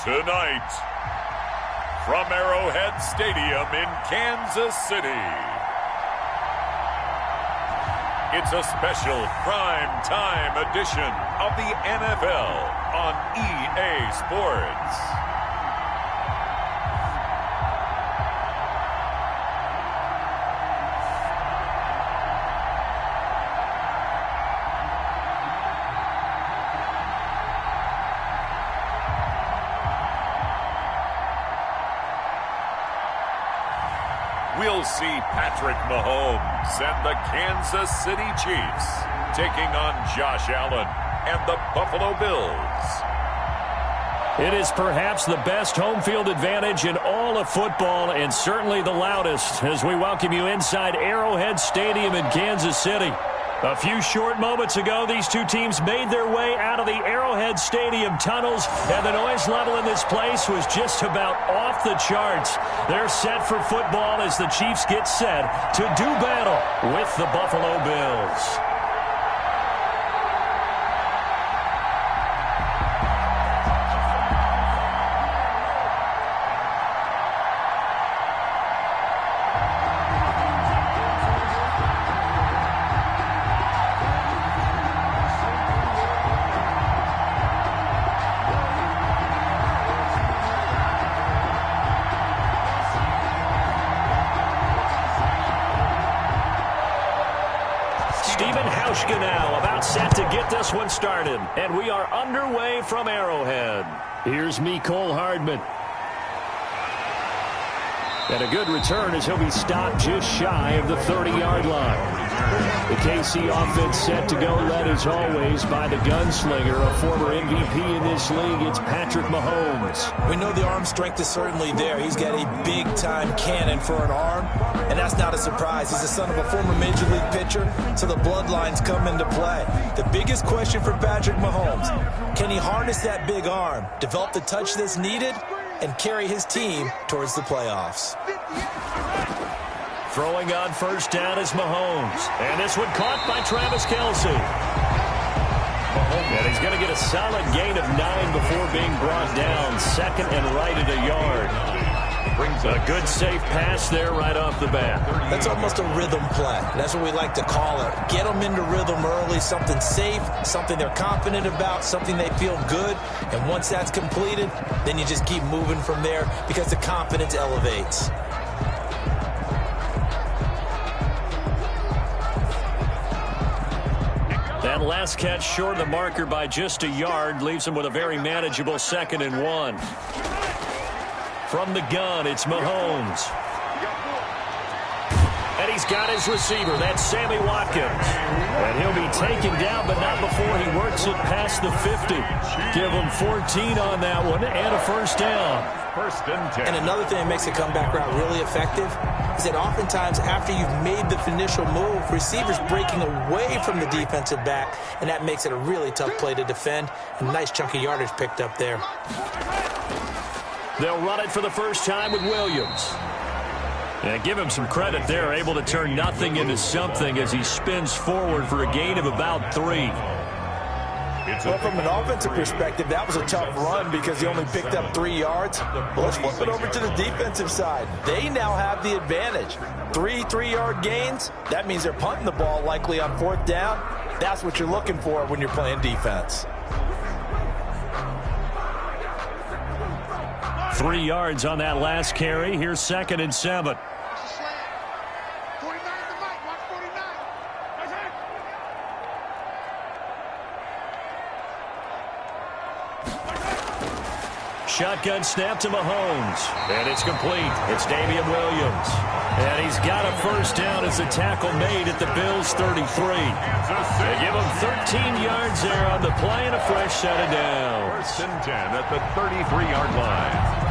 Tonight, from Arrowhead Stadium in Kansas City, it's a special prime time edition of the NFL on EA Sports. We'll see Patrick Mahomes and the Kansas City Chiefs taking on Josh Allen and the Buffalo Bills. It is perhaps the best home field advantage in all of football, and certainly the loudest, as we welcome you inside Arrowhead Stadium in Kansas City. A few short moments ago, these two teams made their way out of the Arrowhead Stadium tunnels, and the noise level in this place was just about off the charts. They're set for football as the Chiefs get set to do battle with the Buffalo Bills. Now about set to get this one started, and we are underway from Arrowhead. Here's Cole Hardman. And a good return as he'll be stopped just shy of the 30-yard line. The KC offense set to go, led as always by the gunslinger, a former MVP in this league. It's Patrick Mahomes. We know the arm strength is certainly there. He's got a big-time cannon for an arm, and that's not a surprise. He's the son of a former Major League pitcher, so the bloodlines come into play. The biggest question for Patrick Mahomes, can he harness that big arm, develop the touch that's needed, and carry his team towards the playoffs? Throwing on first down is Mahomes. And this one caught by Travis Kelce. And he's going to get a solid gain of 9 before being brought down. Second and right at a yard. Brings a good safe pass there right off the bat. That's almost a rhythm play. That's what we like to call it. Get them into rhythm early, something safe, something they're confident about, something they feel good. And once that's completed, then you just keep moving from there because the confidence elevates. That last catch short of the marker by just a yard leaves him with a very manageable 2nd and 1. From the gun, it's Mahomes. And he's got his receiver. That's Sammy Watkins. And he'll be taken down, but not before he works it past the 50. Give him 14 on that one and a first down. First and 10. And another thing that makes the comeback route really effective is that oftentimes after you've made the initial move, receivers breaking away from the defensive back, and that makes it a really tough play to defend. A nice chunky yardage picked up there. They'll run it for the first time with Williams. And give him some credit there, able to turn nothing into something as he spins forward for a gain of about 3. Well, from an offensive perspective, that was a tough run because he only picked up 3 yards. Well, let's flip it over to the defensive side. They now have the advantage. 3 3-yard gains. That means they're punting the ball likely on 4th down. That's what you're looking for when you're playing defense. 3 yards on that last carry. Here's 2nd and 7. Shotgun snap to Mahomes. And it's complete. It's Damian Williams. And he's got a first down as the tackle made at the Bills' 33. They give him 13 yards there on the play and a fresh set of downs. First and 10 at the 33-yard line.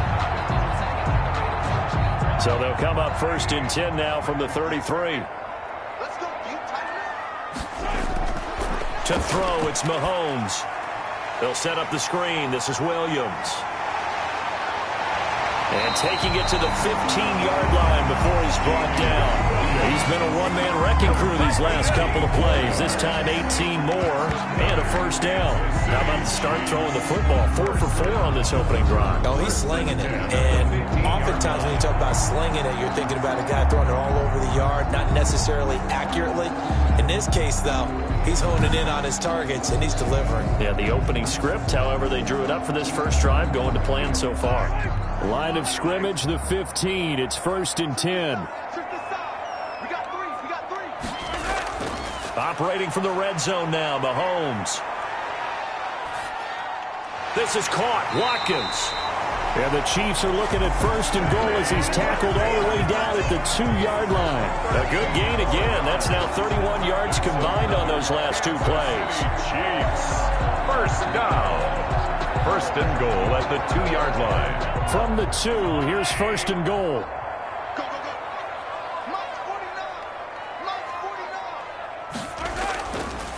So they'll come up 1st and 10 now from the 33. To throw, it's Mahomes. They'll set up the screen. This is Williams. And taking it to the 15-yard line before he's brought down. He's been a one-man wrecking crew these last couple of plays. This time 18 more and a first down. How about to start throwing the football? 4 for 4 on this opening drive. Oh, he's slinging it. And oftentimes when you talk about slinging it, you're thinking about a guy throwing it all over the yard, not necessarily accurately. In this case, though, he's honing in on his targets, and he's delivering. Yeah, the opening script, however, they drew it up for this first drive, going to plan so far. Line of scrimmage, the 15. It's 1st and 10. Operating from the red zone now, Mahomes. This is caught. Watkins. And the Chiefs are looking at 1st and goal as he's tackled all the way down at the 2-yard line. A good gain again. That's now 31 yards combined on those last 2 plays. Chiefs, first down. 1st and goal at the 2-yard line. From the 2, here's 1st and goal.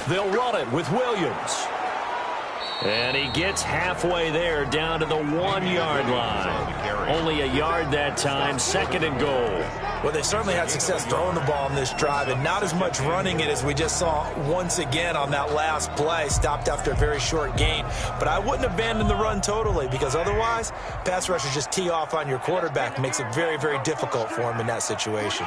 They'll run it with Williams. And he gets halfway there down to the 1-yard line. Only a yard that time, 2nd and goal. Well, they certainly had success throwing the ball on this drive and not as much running it as we just saw once again on that last play. Stopped after a very short gain. But I wouldn't abandon the run totally because otherwise, pass rushers just tee off on your quarterback. Makes it very, very difficult for him in that situation.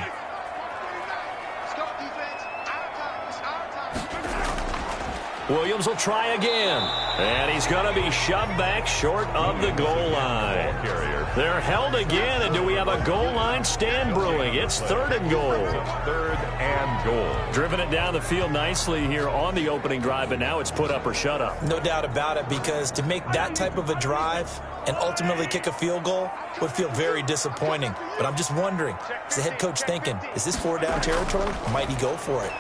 Williams will try again. And he's going to be shoved back short of the goal line. They're held again, and do we have a goal line stand brewing? It's 3rd and goal. 3rd and goal. Driven it down the field nicely here on the opening drive, but now it's put up or shut up. No doubt about it, because to make that type of a drive and ultimately kick a field goal would feel very disappointing. But I'm just wondering, is the head coach thinking, is this 4-down territory, or might he go for it?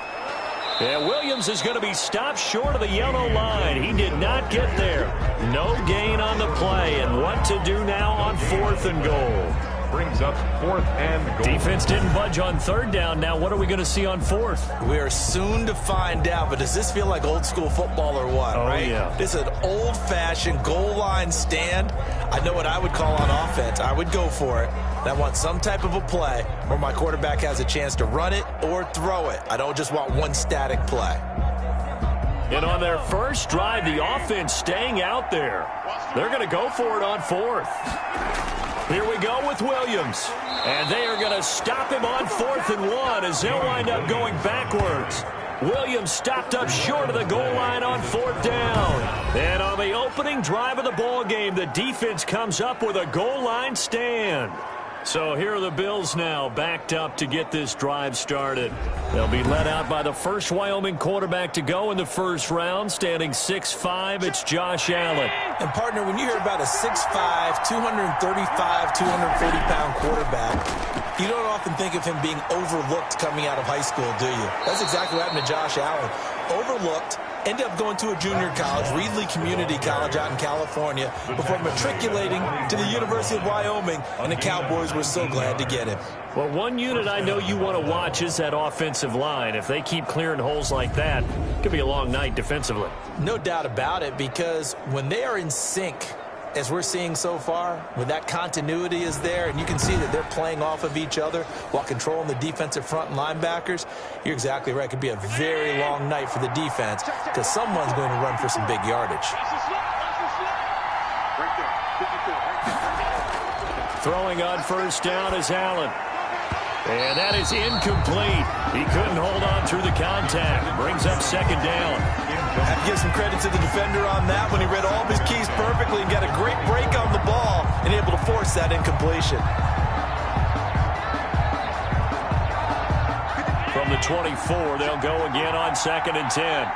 Yeah, Williams is going to be stopped short of the yellow line. He did not get there. No gain on the play. And what to do now on 4th and goal? Brings up 4th and goal. Defense didn't budge on 3rd down. Now what are we going to see on 4th? We are soon to find out. But does this feel like old school football or what? Oh, right? Yeah. This is an old-fashioned goal line stand. I know what I would call on offense. I would go for it. I want some type of a play where my quarterback has a chance to run it or throw it. I don't just want one static play. And on their first drive, the offense staying out there. They're going to go for it on 4th. Here we go with Williams. And they are going to stop him on 4th and 1 as they'll wind up going backwards. Williams stopped up short of the goal line on 4th down. And on the opening drive of the ball game, the defense comes up with a goal line stand. So here are the Bills now backed up to get this drive started. They'll be led out by the first Wyoming quarterback to go in the first round, standing 6'5". It's Josh Allen. And, partner, when you hear about a 6'5", 235, 240-pound quarterback, you don't often think of him being overlooked coming out of high school, do you? That's exactly what happened to Josh Allen. Overlooked. Ended up going to a junior college, Reedley Community College out in California, before matriculating to the University of Wyoming, and the Cowboys were so glad to get him. Well, one unit I know you want to watch is that offensive line. If they keep clearing holes like that, it could be a long night defensively. No doubt about it, because when they are in sync, as we're seeing so far, when that continuity is there and you can see that they're playing off of each other while controlling the defensive front and linebackers, you're exactly right. It could be a very long night for the defense because someone's going to run for some big yardage. Throwing on first down is Allen. And that is incomplete. He couldn't hold on through the contact. Brings up 2nd down. I have to give some credit to the defender on that when he read all of his keys perfectly and got a great break on the ball and able to force that incompletion. From the 24, they'll go again on 2nd and 10.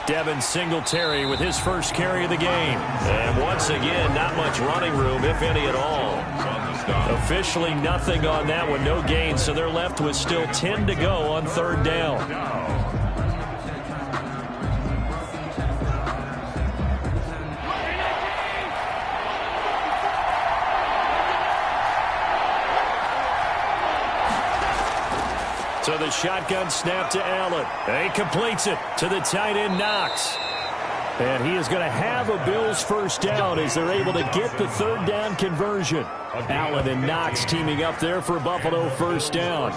Devin Singletary with his first carry of the game. And once again, not much running room, if any at all. Officially nothing on that one, no gain, so they're left with still 10 to go on 3rd down. So the shotgun snap to Allen. And he completes it to the tight end, Knox. And he is going to have a Bills first down as they're able to get the third down conversion. Allen and Knox teaming up there for Buffalo first down.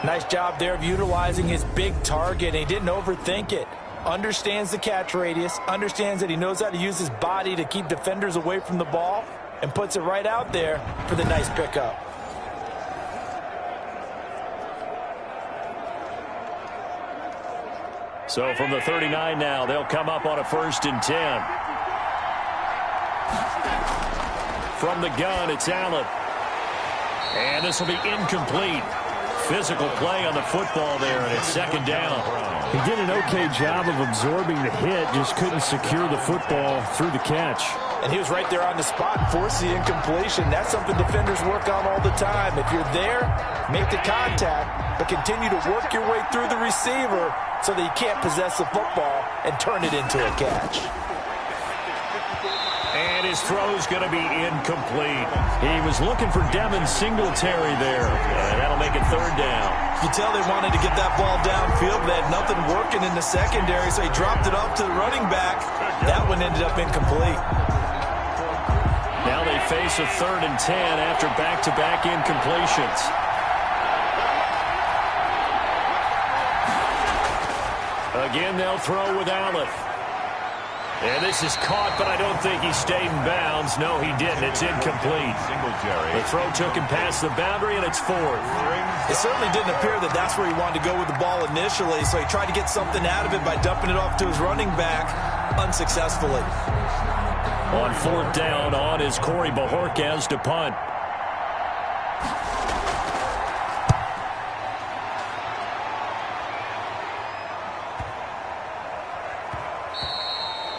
Nice job there of utilizing his big target. He didn't overthink it. Understands the catch radius, understands that he knows how to use his body to keep defenders away from the ball, and puts it right out there for the nice pickup. So from the 39 now, they'll come up on a 1st and 10. From the gun, it's Allen. And this will be incomplete. Physical play on the football there, and it's 2nd down. He did an okay job of absorbing the hit, just couldn't secure the football through the catch. And he was right there on the spot and forced the incompletion. That's something defenders work on all the time. If you're there, make the contact, but continue to work your way through the receiver so that you can't possess the football and turn it into a catch. And his throw's going to be incomplete. He was looking for Devin Singletary there. That'll make it 3rd down. You tell they wanted to get that ball downfield. They had nothing working in the secondary, so he dropped it off to the running back. That one ended up incomplete. Now they face a 3rd and 10 after back-to-back incompletions. Again, they'll throw with Allen. And this is caught, but I don't think he stayed in bounds. No, he didn't. It's incomplete. The throw took him past the boundary, and it's 4th. It certainly didn't appear that that's where he wanted to go with the ball initially, so he tried to get something out of it by dumping it off to his running back unsuccessfully. On 4th down, on is Corey Bajorquez to punt.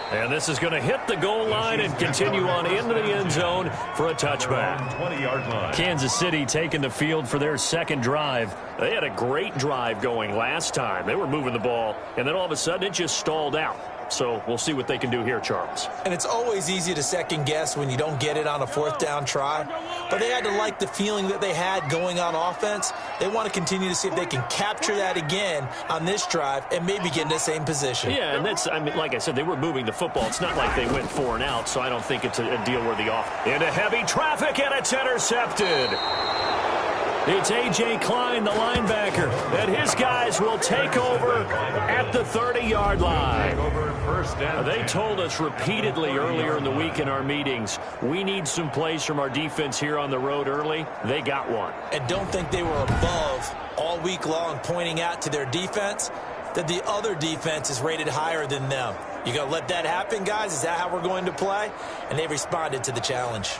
And this is going to hit the goal line and continue on into the end zone for a touchback. 20-yard line. Kansas City taking the field for their 2nd drive. They had a great drive going last time. They were moving the ball, and then all of a sudden it just stalled out. So we'll see what they can do here, Charles. And it's always easy to second guess when you don't get it on a 4th down try. But they had to like the feeling that they had going on offense. They want to continue to see if they can capture that again on this drive and maybe get in the same position. Yeah, and that's, I mean, like I said, they were moving the football. It's not like they went 4 and out, so I don't think it's a deal worthy off. Into heavy traffic, and it's intercepted. It's A.J. Klein, the linebacker, and his guys will take over at the 30-yard line. They told us repeatedly earlier in the week in our meetings, we need some plays from our defense here on the road early. They got one. And don't think they were above all week long pointing out to their defense that the other defense is rated higher than them. You going to let that happen, guys? Is that how we're going to play? And they responded to the challenge.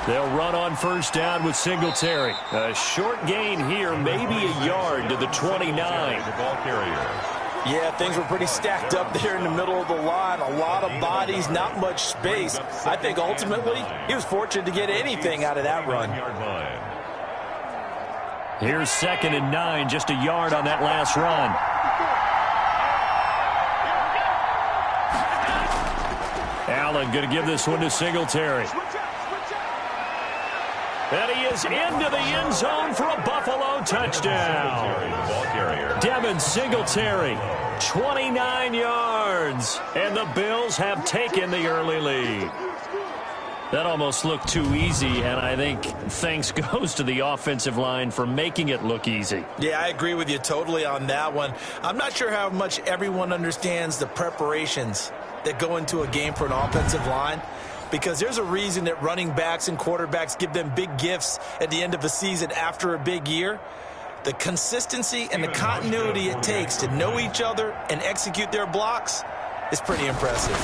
They'll run on 1st down with Singletary. A short gain here, maybe a yard to the 29. The ball carrier. Yeah, things were pretty stacked up there in the middle of the line. A lot of bodies, not much space. I think ultimately he was fortunate to get anything out of that run. Here's 2nd and 9, just a yard on that last run. Allen going to give this one to Singletary. And he is into the end zone for a Buffalo touchdown. Devin Singletary, 29 yards. And the Bills have taken the early lead. That almost looked too easy, and I think thanks goes to the offensive line for making it look easy. Yeah, I agree with you totally on that one. I'm not sure how much everyone understands the preparations that go into a game for an offensive line, because there's a reason that running backs and quarterbacks give them big gifts at the end of a season after a big year. The consistency and the continuity it takes to know each other and execute their blocks is pretty impressive.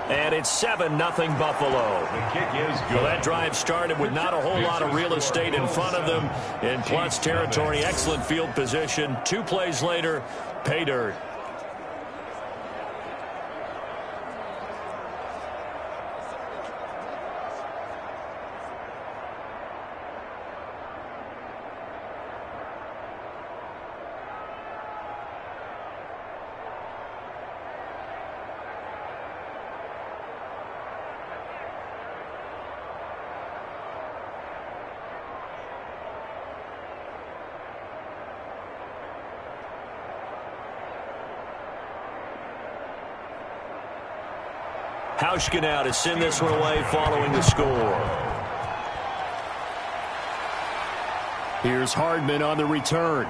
And it's 7-0 Buffalo. The kick is good. Well, that drive started with not a whole lot of real estate in front of them. In plus territory, excellent field position. 2 plays later, pay dirt. Hauschka now to send this one away following the score. Here's Hardman on the return.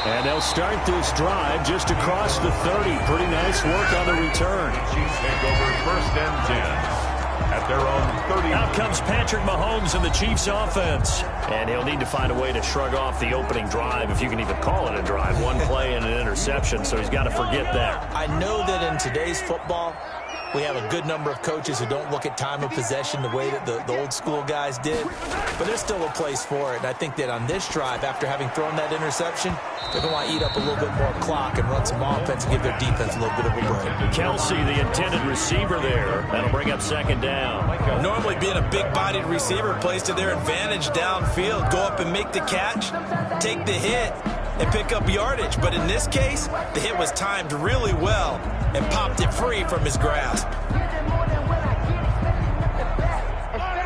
And they'll start this drive just across the 30. Pretty nice work on the return. Chiefs take over 1st and 10 at their own 30. Out comes Patrick Mahomes and the Chiefs offense. And he'll need to find a way to shrug off the opening drive, if you can even call it a drive. One play and an interception, so he's got to forget that. I know that in today's football, we have a good number of coaches who don't look at time of possession the way that the old school guys did. But there's still a place for it. And I think that on this drive, after having thrown that interception, they're going to want to eat up a little bit more clock and run some offense and give their defense a little bit of a break. Kelsey, the intended receiver there. That'll bring up 2nd down. Normally being a big-bodied receiver plays to their advantage downfield. Go up and make the catch, take the hit, and pick up yardage. But in this case, the hit was timed really well and popped it free from his grasp.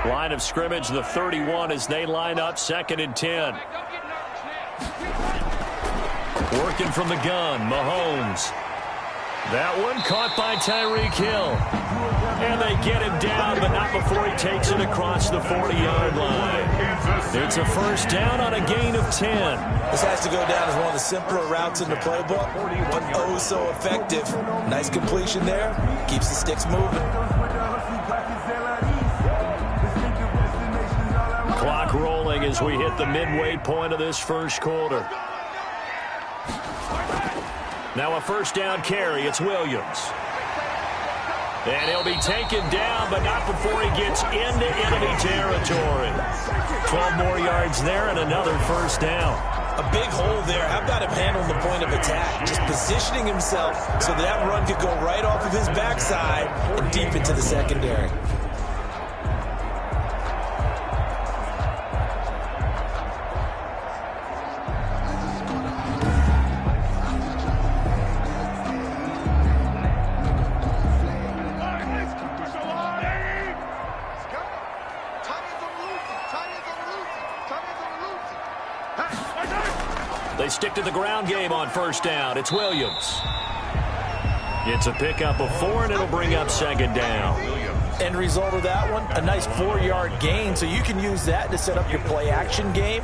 Line of scrimmage, the 31 as they line up 2nd and 10. Working from the gun, Mahomes. That one caught by Tyreek Hill. And they get him down, but not before he takes it across the 40-yard line. It's a 1st down on a gain of 10. This has to go down as one of the simpler routes in the playbook, but oh so effective. Nice completion there. Keeps the sticks moving. Clock rolling as we hit the midway point of this 1st quarter. Now a 1st down carry. It's Williams. And he'll be taken down, but not before he gets into enemy territory. 12 more yards there and another 1st down. A big hole there. How about him handling the point of attack? Just positioning himself so that run could go right off of his backside and deep into the secondary. They stick to the ground game on 1st down. It's Williams. It's a pickup of 4, and it'll bring up 2nd down. End result of that one, a nice 4-yard gain, so you can use that to set up your play-action game,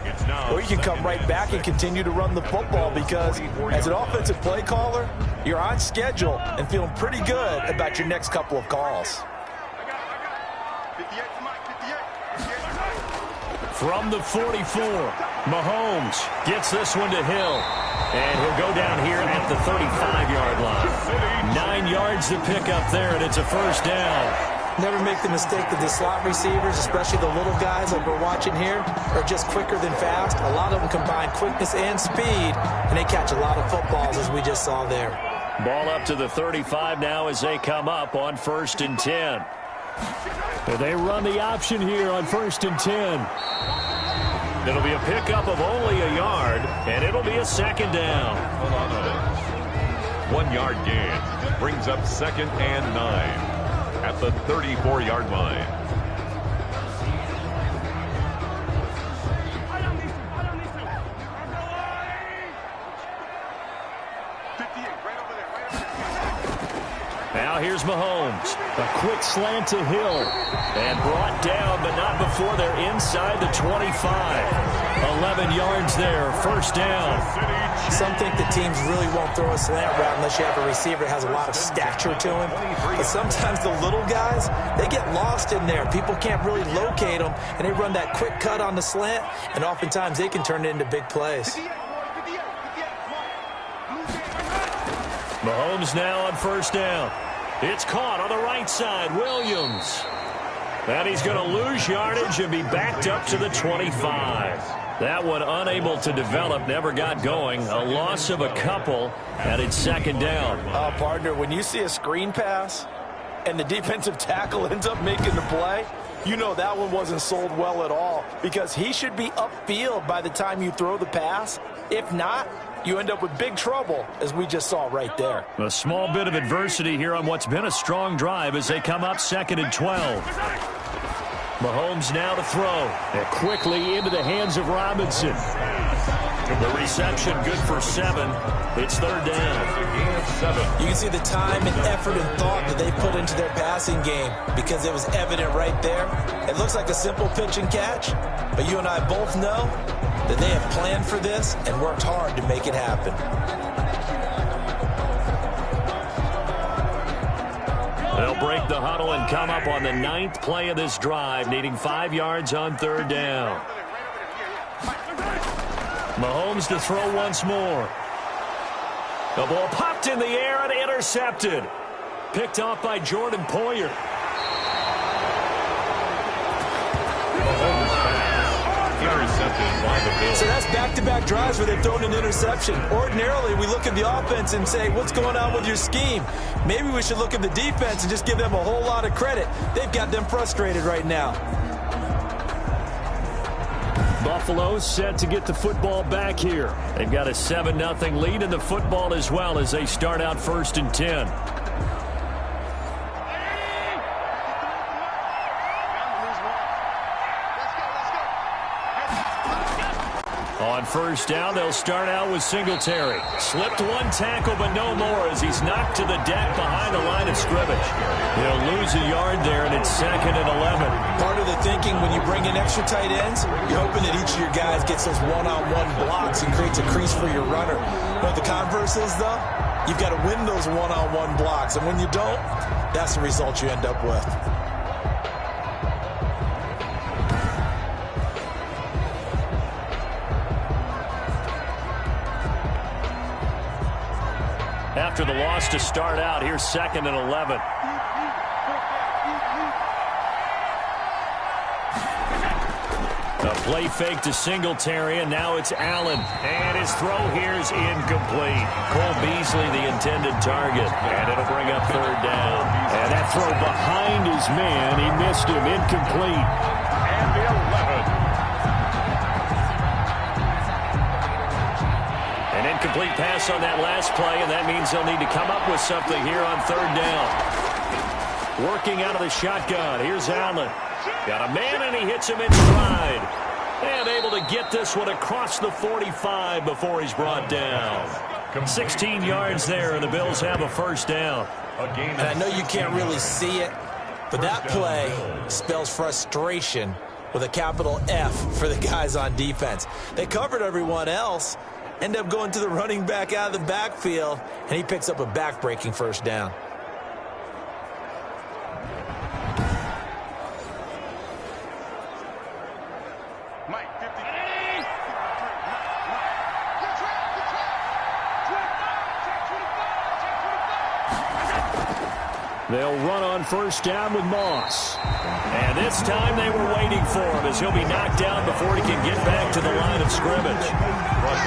or you can come right back and continue to run the football because as an offensive play caller, you're on schedule and feeling pretty good about your next couple of calls. From the 44, Mahomes gets this one to Hill. And he'll go down here at the 35-yard line. 9 yards to pick up there, and it's a 1st down. Never make the mistake that the slot receivers, especially the little guys like we're watching here, are just quicker than fast. A lot of them combine quickness and speed, and they catch a lot of footballs, as we just saw there. Ball up to the 35 now as they come up on 1st and 10. They run the option here on 1st and 10. It'll be a pickup of only a yard, and it'll be a 2nd down. 1 yard gain brings up 2nd and 9 at the 34-yard line. Now here's Mahomes. A quick slant to Hill. And brought down, but not before they're inside the 25. 11 yards there, 1st down. Some think the teams really won't throw a slant route unless you have a receiver that has a lot of stature to him. But sometimes the little guys, they get lost in there. People can't really locate them, and they run that quick cut on the slant, and oftentimes they can turn it into big plays. Mahomes now on 1st down. It's caught on the right side, Williams. And he's going to lose yardage and be backed up to the 25. That one unable to develop, never got going. A loss of a couple, and it's 2nd down. Partner, when you see a screen pass and the defensive tackle ends up making the play, you know that one wasn't sold well at all because he should be upfield by the time you throw the pass. If not, you end up with big trouble, as we just saw right there. A small bit of adversity here on what's been a strong drive as they come up 2nd and 12. Mahomes now to throw. And quickly into the hands of Robinson. The reception good for 7. It's third down. You can see the time and effort and thought that they put into their passing game because it was evident right there. It looks like a simple pitch and catch, but you and I both know that they have planned for this and worked hard to make it happen. They'll break the huddle and come up on the 9th play of this drive, needing 5 yards on third down. Mahomes to throw once more. The ball popped in the air and intercepted. Picked off by Jordan Poyer. Intercepted by the Bills. So that's back-to-back drives where they've thrown an interception. Ordinarily, we look at the offense and say, what's going on with your scheme? Maybe we should look at the defense and just give them a whole lot of credit. They've got them frustrated right now. Buffalo set to get the football back here. They've got a 7-0 lead in the football as well as they start out 1st and 10. On first down, they'll start out with Singletary. Slipped one tackle, but no more as he's knocked to the deck behind the line of scrimmage. He'll lose a yard there, and it's 2nd and 11. Part of the thinking when you bring in extra tight ends, you're hoping that each of your guys gets those one-on-one blocks and creates a crease for your runner. You know what the converse is, though? You've got to win those one-on-one blocks, and when you don't, that's the result you end up with. After the loss to start out, here's 2nd and 11. A play fake to Singletary, and now it's Allen. And his throw here is incomplete. Cole Beasley, the intended target. And it'll bring up third down. And that throw behind his man, he missed him. Incomplete. And the 11. An incomplete pass on that last play, and that means they'll need to come up with something here on third down. Working out of the shotgun. Here's Allen. Got a man, and he hits him in stride. And able to get this one across the 45 before he's brought down. 16 yards there, and the Bills have a first down. And I know you can't really see it, but that play spells frustration with a capital F for the guys on defense. They covered everyone else, end up going to the running back out of the backfield, and he picks up a back-breaking first down. They'll run on first down with Moss. And this time they were waiting for him as he'll be knocked down before he can get back to the line of scrimmage.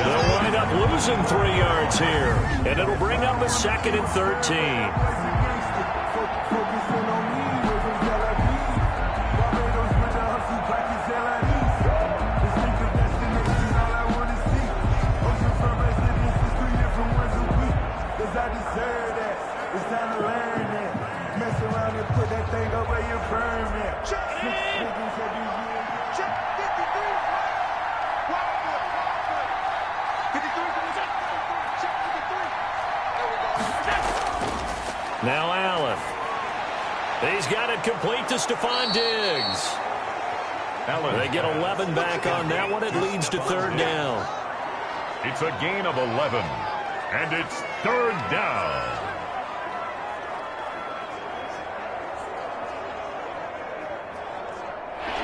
They'll wind up losing 3 yards here. And it'll bring up a 2nd and 13. Now Allen. He's got it complete to Stephon Diggs. They get 11 back on that one. It leads to third down. It's a gain of 11, and it's third down.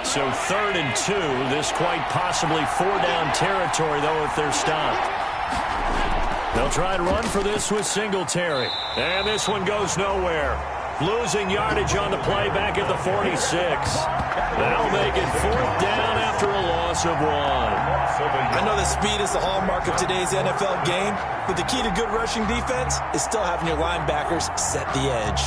So 3rd and 2. This quite possibly 4-down territory, though, if they're stopped. They'll try and run for this with Singletary. And this one goes nowhere. Losing yardage on the play back at the 46. That'll make it 4th down after a loss of 1. I know that speed is the hallmark of today's NFL game, but the key to good rushing defense is still having your linebackers set the edge.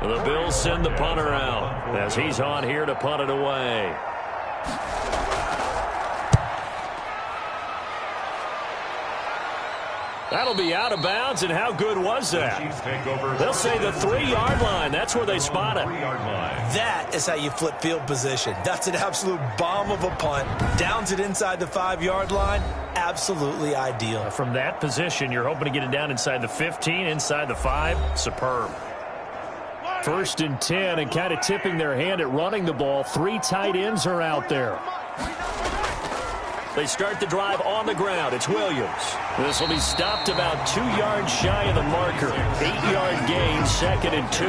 The Bills send the punter out. as he's on here to punt it away. That'll be out of bounds, and how good was that? They'll say the 3-yard line. That's where they spot it. That is how you flip field position. That's an absolute bomb of a punt. Downs it inside the 5-yard line. Absolutely ideal. From that position, you're hoping to get it down inside the 15, inside the 5. Superb. 1st and 10, and kind of tipping their hand at running the ball. 3 tight ends are out there. They start the drive on the ground. It's Williams. This will be stopped about 2 yards shy of the marker. 8-yard gain, 2nd and 2.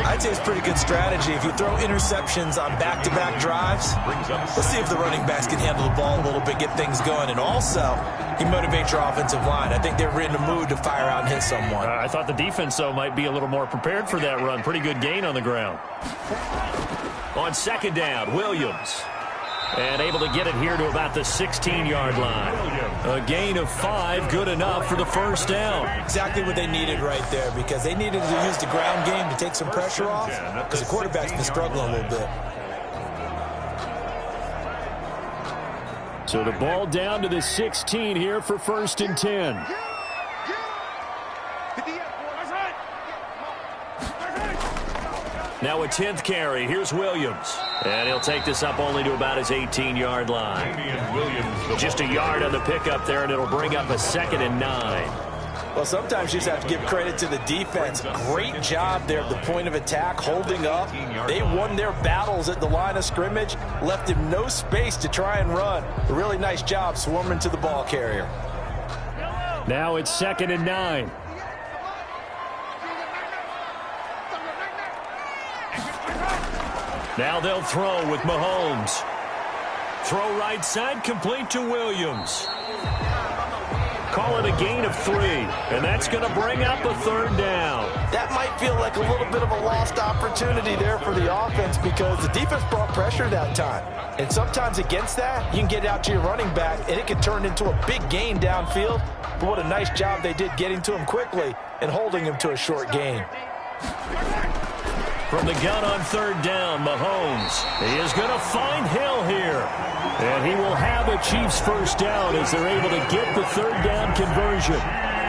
I'd say it's pretty good strategy. If you throw interceptions on back-to-back drives, let's see if the running backs can handle the ball a little bit, get things going. And also, you motivate your offensive line. I think they're in the mood to fire out and hit someone. I thought the defense, though, might be a little more prepared for that run. Pretty good gain on the ground. On 2nd down, Williams. And able to get it here to about the 16-yard line. A gain of 5, good enough for the 1st down. Exactly what they needed right there, because they needed to use the ground game to take some pressure off, because the quarterback's been struggling a little bit. So the ball down to the 16 here for 1st and 10. Now a 10th carry. Here's Williams. And he'll take this up only to about his 18-yard line. Just a yard on the pickup there, and it'll bring up a 2nd and 9. Well, sometimes you just have to give credit to the defense. Great job there at the point of attack, holding up. They won their battles at the line of scrimmage, left him no space to try and run. A really nice job swarming to the ball carrier. Now it's 2nd and 9. Now they'll throw with Mahomes. Throw right side, complete to Williams. Call it a gain of 3, and that's going to bring up a 3rd down. That might feel like a little bit of a lost opportunity there for the offense, because the defense brought pressure that time. And sometimes against that, you can get out to your running back, and it can turn into a big gain downfield. But what a nice job they did getting to him quickly and holding him to a short gain. From the gun on 3rd down, Mahomes. He is going to find Hill here. And he will have a Chiefs 1st down as they're able to get the 3rd down conversion.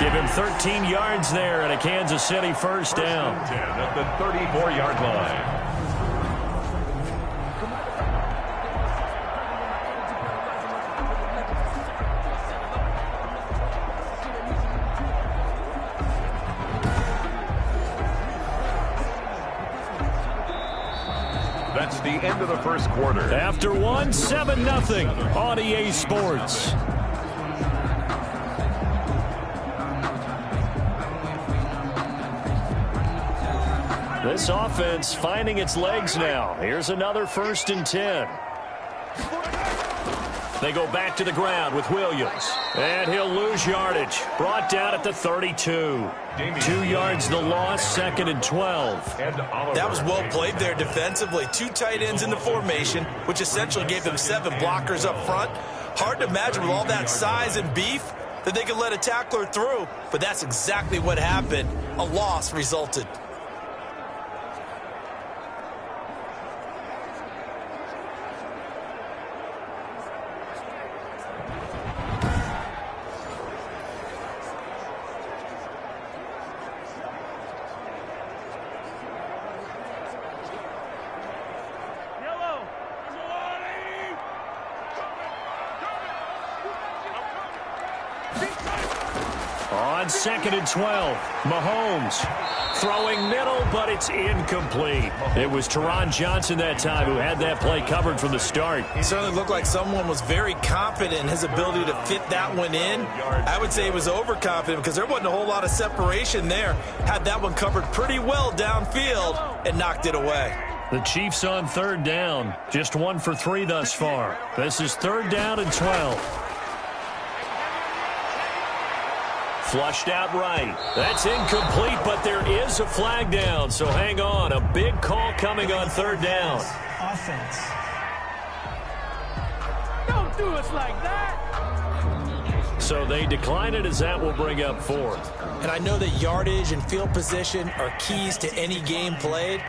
Give him 13 yards there and a Kansas City 1st down. 10 at the 34-yard line. That's the end of the 1st quarter. After 1, 7-0 on EA Sports. This offense finding its legs now. Here's another 1st and 10. They go back to the ground with Williams. And he'll lose yardage. Brought down at the 32. 2 yards the loss, 2nd and 12. That was well played there defensively. 2 tight ends in the formation, which essentially gave them 7 blockers up front. Hard to imagine with all that size and beef that they could let a tackler through. But that's exactly what happened. A loss resulted. On 2nd and 12, Mahomes throwing middle, but it's incomplete. It was Teron Johnson that time who had that play covered from the start. He certainly looked like someone was very confident in his ability to fit that one in. I would say he was overconfident because there wasn't a whole lot of separation there. Had that one covered pretty well downfield and knocked it away. The Chiefs on 3rd down, just 1 for 3 thus far. This is 3rd down and 12. Flushed out right. That's incomplete, but there is a flag down, so hang on. A big call coming on 3rd down. Offense. Don't do us like that. So they decline it as that will bring up 4th. And I know that yardage and field position are keys to any game played,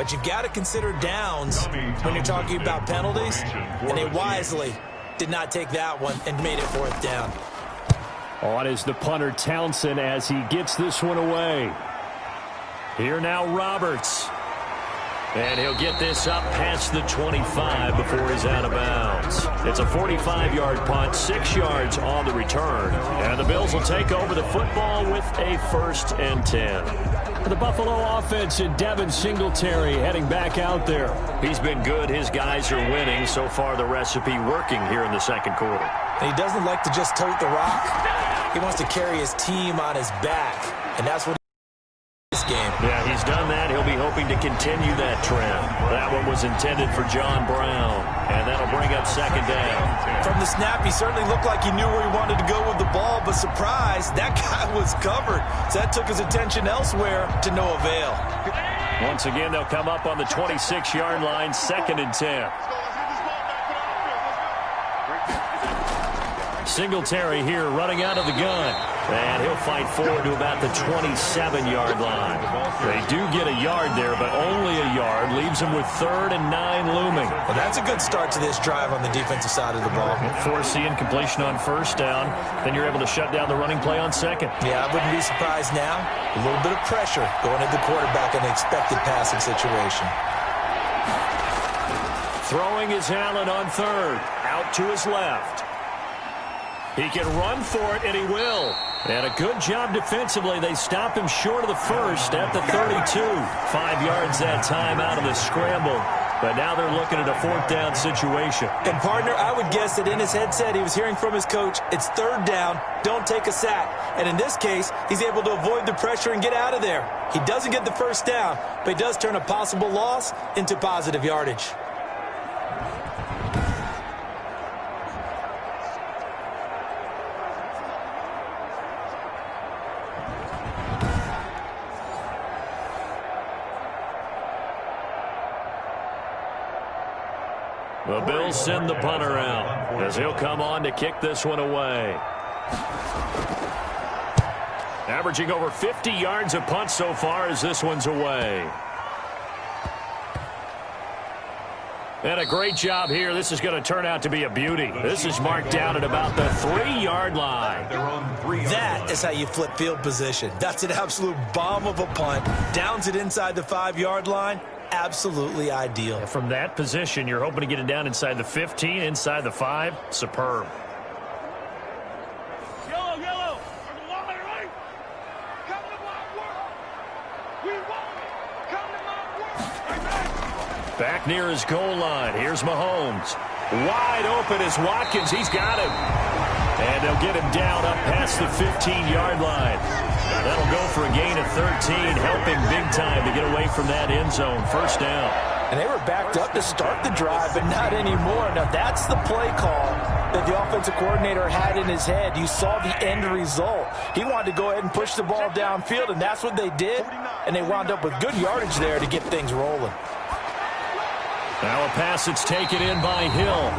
But you've got to consider downs when you're talking about penalties, and they wisely did not take that one and made it 4th down. On is the punter Townsend as he gets this one away. Here now Roberts. And he'll get this up past the 25 before he's out of bounds. It's a 45-yard punt, 6 yards on the return. And the Bills will take over the football with a 1st and 10. The Buffalo offense and Devin Singletary heading back out there. He's been good. His guys are winning. So far, the recipe working here in the 2nd quarter. And he doesn't like to just tote the rock. He wants to carry his team on his back. And that's what this game. Yeah, he's done that. He'll be hoping to continue that trend. That one was intended for John Brown, and that'll bring up 2nd down. From the snap, he certainly looked like he knew where he wanted to go with the ball, but surprise, that guy was covered. So that took his attention elsewhere to no avail. Once again, they'll come up on the 26-yard line, 2nd and 10. Singletary here running out of the gun. And he'll fight forward to about the 27-yard line. They do get a yard there, but only a yard. Leaves them with 3rd and 9 looming. Well, that's a good start to this drive on the defensive side of the ball. Force the incompletion on 1st down. Then you're able to shut down the running play on 2nd. Yeah, I wouldn't be surprised now. A little bit of pressure going at the quarterback in the expected passing situation. Throwing is Allen on 3rd. Out to his left. He can run for it, and he will. And a good job defensively. They stop him short of the 1st at the 32. 5 yards that time out of the scramble. But now they're looking at a 4th down situation. And, partner, I would guess that in his headset he was hearing from his coach, it's 3rd down, don't take a sack. And in this case, he's able to avoid the pressure and get out of there. He doesn't get the 1st down, but he does turn a possible loss into positive yardage. The Bills send the punter out as he'll come on to kick this one away. Averaging over 50 yards a punt so far as this one's away. And a great job here. This is going to turn out to be a beauty. This is marked down at about the 3-yard line. That is how you flip field position. That's an absolute bomb of a punt. Downs it inside the 5-yard line. Absolutely ideal. From that position, you're hoping to get it down inside the 15, inside the 5. Superb. Yellow. Come to my right. Come to my work. We want it. Come to my work. Back near his goal line. Here's Mahomes. Wide open is Watkins. He's got him. And they'll get him down up past the 15-yard line. That'll go for a gain of 13, helping big time to get away from that end zone. 1st down. And they were backed up to start the drive, but not anymore. Now, that's the play call that the offensive coordinator had in his head. You saw the end result. He wanted to go ahead and push the ball downfield, and that's what they did. And they wound up with good yardage there to get things rolling. Now a pass that's taken in by Hill.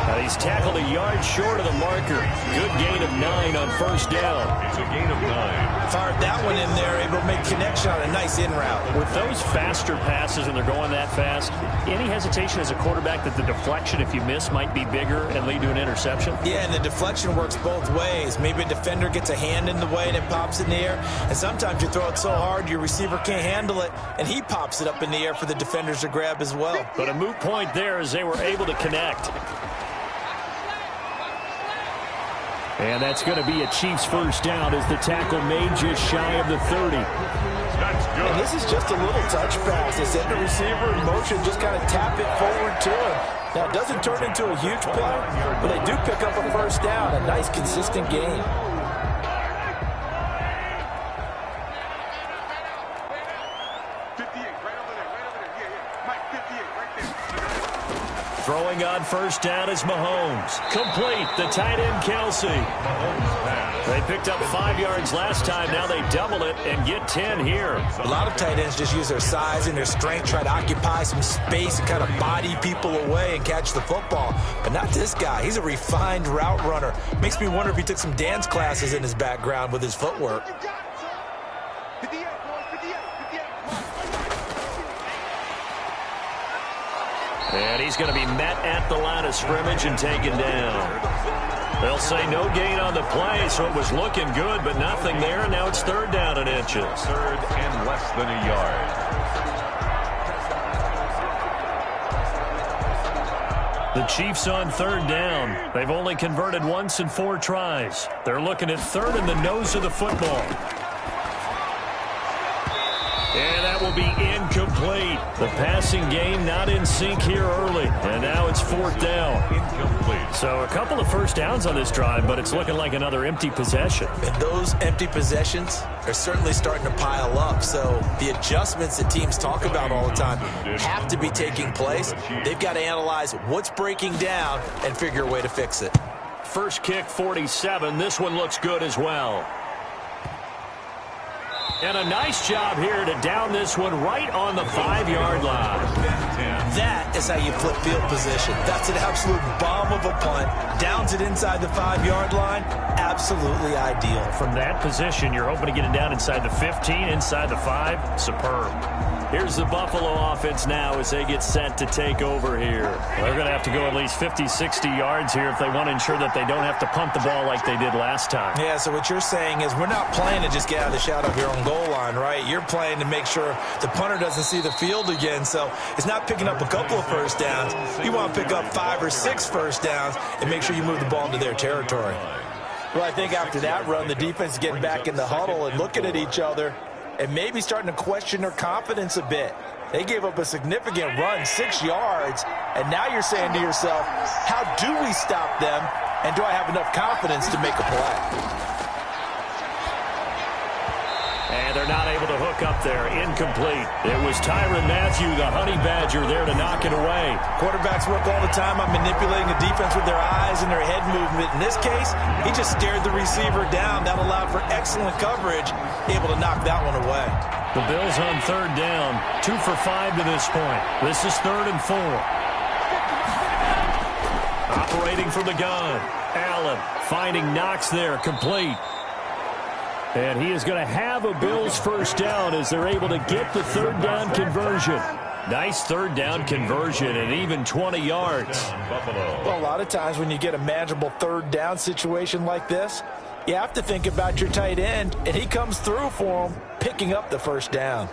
Now he's tackled a yard short of the marker. Good gain of 9 on 1st down. It's a gain of 9. Fired that one in there, able to make connection on a nice in route. With those faster passes and they're going that fast, any hesitation as a quarterback that the deflection, if you miss, might be bigger and lead to an interception? Yeah, and the deflection works both ways. Maybe a defender gets a hand in the way and it pops in the air. And sometimes you throw it so hard your receiver can't handle it, and he pops it up in the air for the defenders to grab as well. But a moot point there as they were able to connect. And that's going to be a Chiefs 1st down as the tackle made just shy of the 30. That's good. And this is just a little touch pass. They send the receiver in motion, just kind of tap it forward to him. Now, it doesn't turn into a huge play, but they do pick up a 1st down, a nice, consistent gain. Throwing on 1st down is Mahomes. Complete. The tight end, Kelsey. They picked up 5 yards last time. Now they double it and get 10 here. A lot of tight ends just use their size and their strength, try to occupy some space and kind of body people away and catch the football. But not this guy. He's a refined route runner. Makes me wonder if he took some dance classes in his background with his footwork. And he's going to be met at the line of scrimmage and taken down. They'll say no gain on the play, so it was looking good, but nothing there, and now it's third down and inches. Third and less than a yard. The Chiefs on third down. They've only converted once in 4 tries. They're looking at third in the nose of the football. And that will be incomplete. The passing game not in sync here early. And now it's fourth down. Incomplete. So a couple of first downs on this drive, but it's looking like another empty possession. And those empty possessions are certainly starting to pile up. So the adjustments that teams talk about all the time have to be taking place. They've got to analyze what's breaking down and figure a way to fix it. First kick, 47. This one looks good as well. And a nice job here to down this one right on the 5-yard line. That is how you flip field position. That's an absolute bomb of a punt. Downs it inside the 5-yard line. Absolutely ideal. From that position, you're hoping to get it down inside the 15, inside the 5. Superb. Here's the Buffalo offense now as they get set to take over here. They're going to have to go at least 50, 60 yards here if they want to ensure that they don't have to punt the ball like they did last time. Yeah, so what you're saying is we're not playing to just get out of the shadow of your own goal line, right? You're playing to make sure the punter doesn't see the field again. So it's not picking up a couple of first downs. You want to pick up 5 or 6 first downs and make sure you move the ball into their territory. Well, I think after that run, the defense is getting back in the huddle and looking at each other and maybe starting to question their confidence a bit. They gave up a significant run, 6 yards, and now you're saying to yourself, how do we stop them, and do I have enough confidence to make a play? And they're not able to hook up there. Incomplete. It was Tyrann Mathieu, the Honey Badger, there to knock it away. Quarterbacks work all the time on manipulating the defense with their eyes and their head movement. In this case, he just stared the receiver down. That allowed for excellent coverage, able to knock that one away. The Bills on third down, 2 for 5 to this point. This is 3rd and 4. Operating from the gun. Allen finding Knox there, complete. And he is going to have a Bills first down as they're able to get the third down conversion. Nice third down conversion and even 20 yards. Well, a lot of times when you get a manageable third down situation like this, you have to think about your tight end, and he comes through for him, picking up the first down.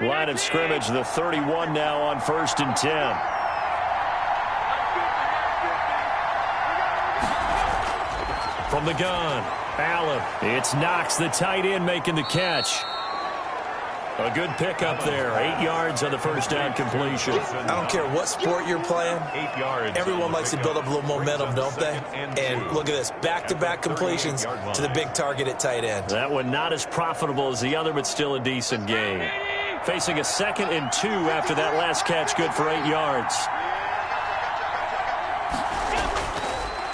Line of scrimmage, the 31 now on 1st and 10. From the gun, Allen. It's Knox, the tight end, making the catch. A good pickup there. 8 yards on the first down completion. I don't care what sport you're playing. 8 yards. Everyone likes to build up a little momentum, don't they? And look at this. Back-to-back completions to the big target at tight end. That one not as profitable as the other, but still a decent game. Facing a 2nd and 2 after that last catch, good for 8 yards.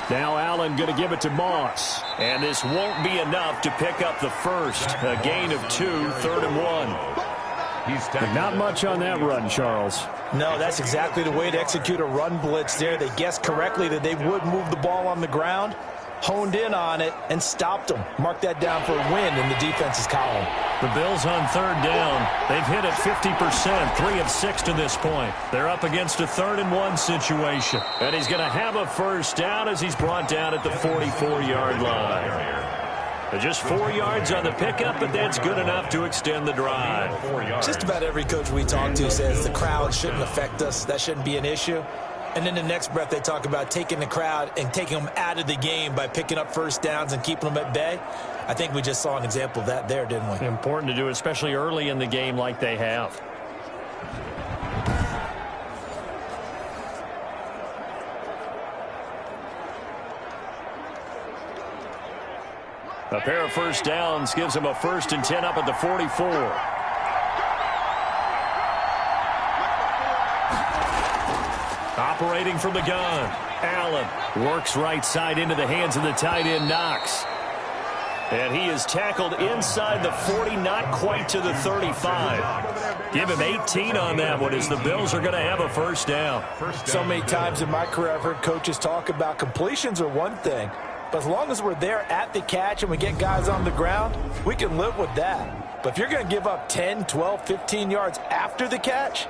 Now Allen going to give it to Moss. And this won't be enough to pick up the first. A gain of 2, 3rd and 1. Not much on that run, Charles. No, that's exactly the way to execute a run blitz there. They guessed correctly that they would move the ball on the ground, honed in on it, and stopped them. Mark that down for a win in the defense's column. The Bills on third down. They've hit it 50%, 3 of 6 to this point. They're up against a 3rd and 1 situation. And he's going to have a first down as he's brought down at the 44-yard line. Just 4 yards on the pickup, but that's good enough to extend the drive. Just about every coach we talk to says the crowd shouldn't affect us. That shouldn't be an issue. And then the next breath they talk about taking the crowd and taking them out of the game by picking up first downs and keeping them at bay. I think we just saw an example of that there, didn't we? Important to do, especially early in the game like they have. A pair of first downs gives them a 1st and 10 up at the 44. Operating from the gun. Allen works right side into the hands of the tight end, Knox. And he is tackled inside the 40, not quite to the 35. Give him 18 on that one as the Bills are going to have a first down. So many times in my career I've heard coaches talk about completions are one thing, but as long as we're there at the catch and we get guys on the ground, we can live with that. But if you're going to give up 10, 12, 15 yards after the catch,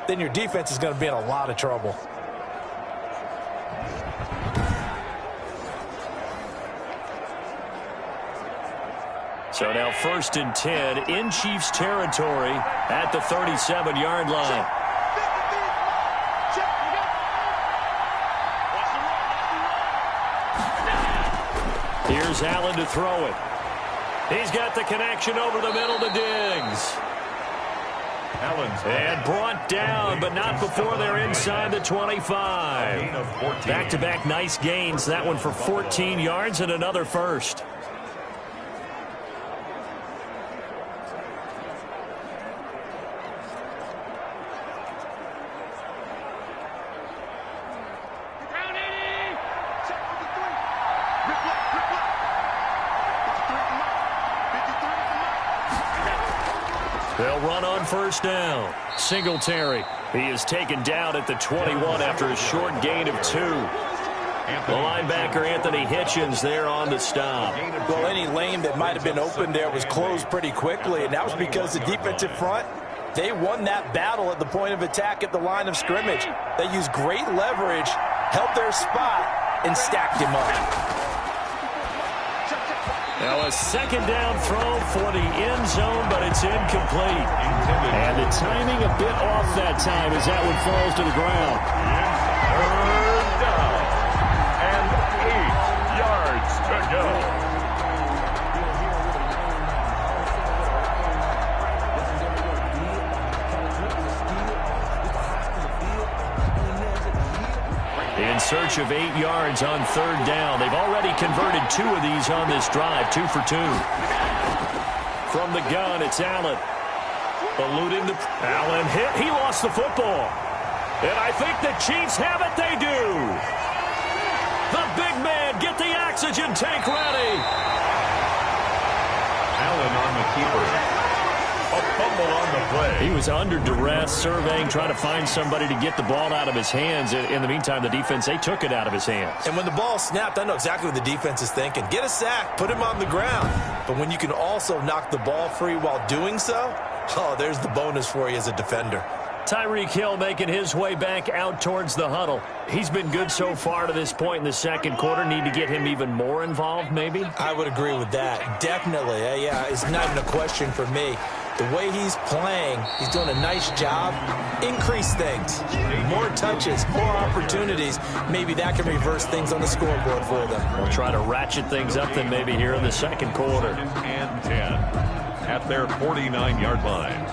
then your defense is going to be in a lot of trouble. So now 1st and 10 in Chiefs territory at the 37-yard line. Here's Allen to throw it. He's got the connection over the middle to Diggs. And brought down, but not before they're inside the 25. Back-to-back nice gains. That one for 14 yards and another first. They'll run on first down. Singletary. He is taken down at the 21 after a short gain of 2. The linebacker, Anthony Hitchens, there on the stop. Well, any lane that might have been open there was closed pretty quickly, and that was because the defensive front, they won that battle at the point of attack at the line of scrimmage. They used great leverage, held their spot, and stacked him up. Now a second down throw for the end zone, but it's incomplete. And the timing a bit off that time as that one falls to the ground. Third down and 8 yards to go. In search of 8 yards on third down. They've already converted 2 of these on this drive, 2 for 2. From the gun, it's Allen. Eluding the... Allen hit. He lost the football. And I think the Chiefs have it. They do. The big man, get the oxygen tank ready. Allen on the keeper. A fumble on the play. He was under duress, surveying, trying to find somebody to get the ball out of his hands. In the meantime, the defense, they took it out of his hands. And when the ball snapped, I know exactly what the defense is thinking. Get a sack, put him on the ground. But when you can also knock the ball free while doing so, oh, there's the bonus for you as a defender. Tyreek Hill making his way back out towards the huddle. He's been good so far to this point in the second quarter. Need to get him even more involved, maybe? I would agree with that. Definitely. Yeah, it's not even a question for me. The way he's playing, he's doing a nice job. Increase things. More touches, more opportunities. Maybe that can reverse things on the scoreboard for them. We'll try to ratchet things up then maybe here in the second quarter. And 10 at their 49-yard line.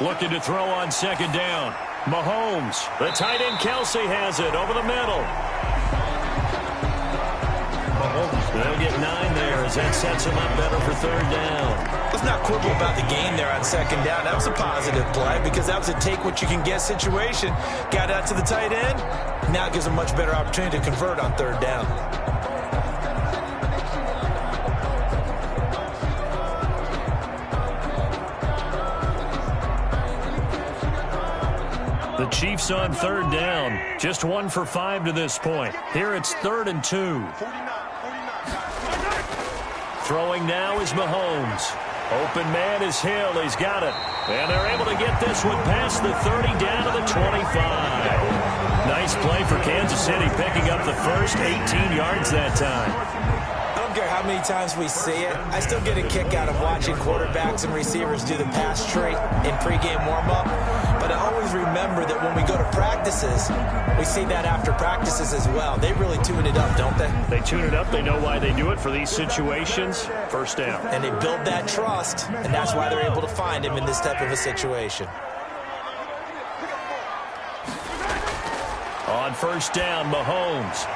Looking to throw on second down. Mahomes. The tight end Kelsey has it over the middle. They'll get 9 there as that sets him up better for third down. Let's not quibble about the gain there on second down. That was a positive play because that was a take-what-you-can-get situation. Got out to the tight end. Now it gives a much better opportunity to convert on third down. The Chiefs on third down. Just 1 for 5 to this point. Here it's 3rd and 2. Throwing now is Mahomes. Open man is Hill. He's got it. And they're able to get this one past the 30 down to the 25. Nice play for Kansas City, picking up the first 18 yards that time. I don't care how many times we see it. I still get a kick out of watching quarterbacks and receivers do the pass tree in pregame warm-up. But I always remember that when we go to practices, we see that after practices as well. They really tune it up, don't they? They tune it up. They know why they do it for these situations. First down. And they build that trust, and that's why they're able to find him in this type of a situation. On first down, Mahomes.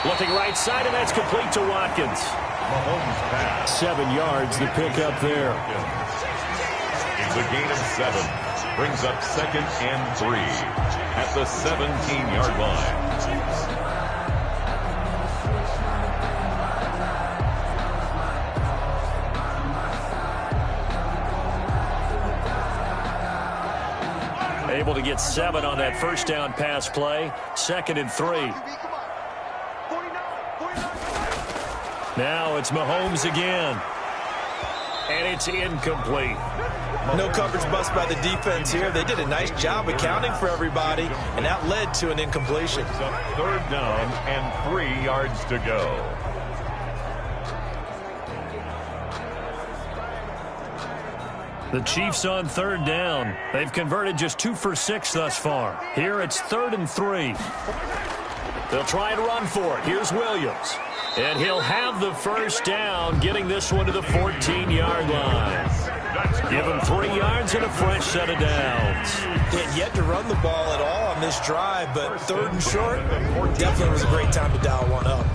Looking right side, and that's complete to Watkins. Mahomes pass. 7 yards, the pick up there. It's a gain of 7. Brings up 2nd and 3 at the 17-yard line. Able to get 7 on that first down pass play. 2nd and 3. Now it's Mahomes again. And it's incomplete. No coverage bust by the defense here. They did a nice job accounting for everybody, and that led to an incompletion. It's up 3rd down and 3 yards to go. The Chiefs on 3rd down. They've converted just 2 for 6 thus far. Here it's 3rd and 3. They'll try and run for it. Here's Williams. And he'll have the first down, getting this one to the 14-yard line. Give him 3 yards and a fresh set of downs. They had yet to run the ball at all on this drive, but 3rd and short, definitely was a great time to dial one up.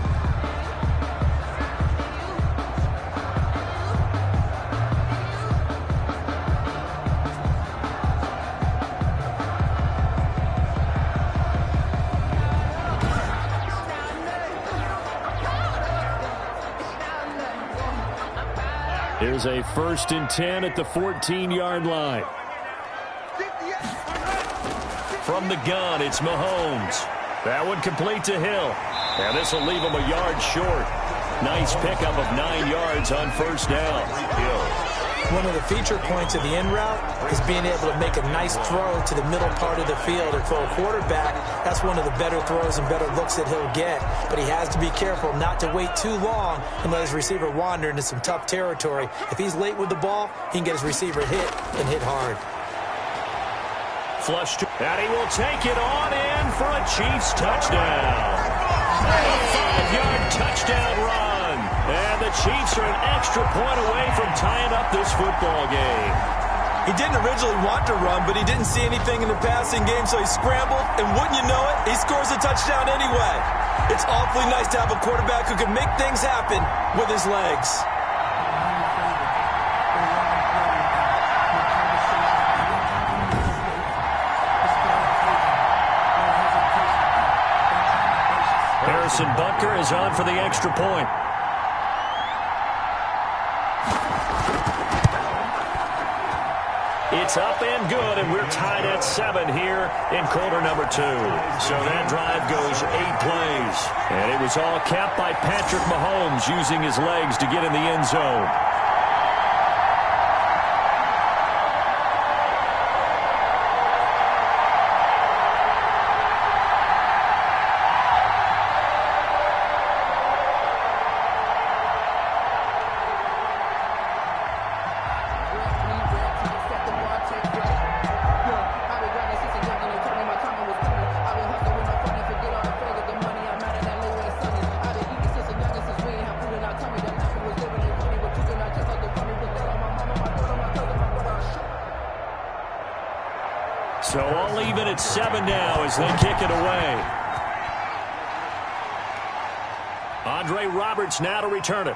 Here's a 1st and 10 at the 14-yard line. From the gun, it's Mahomes. That one complete to Hill. And this will leave him a yard short. Nice pickup of 9 yards on first down. One of the feature points of the in route is being able to make a nice throw to the middle part of the field. And for a quarterback, that's one of the better throws and better looks that he'll get. But he has to be careful not to wait too long and let his receiver wander into some tough territory. If he's late with the ball, he can get his receiver hit and hit hard. Flush, and he will take it on in for a Chiefs touchdown. A 5-yard touchdown run. And the Chiefs are an extra point away from tying up this football game. He didn't originally want to run, but he didn't see anything in the passing game, so he scrambled, and wouldn't you know it, he scores a touchdown anyway. It's awfully nice to have a quarterback who can make things happen with his legs. Harrison Butker is on for the extra point. It's up and good, and we're tied at 7 here in quarter number 2. So that drive goes 8 plays. And it was all capped by Patrick Mahomes using his legs to get in the end zone. So all even at 7 now as they kick it away. Andre Roberts now to return it.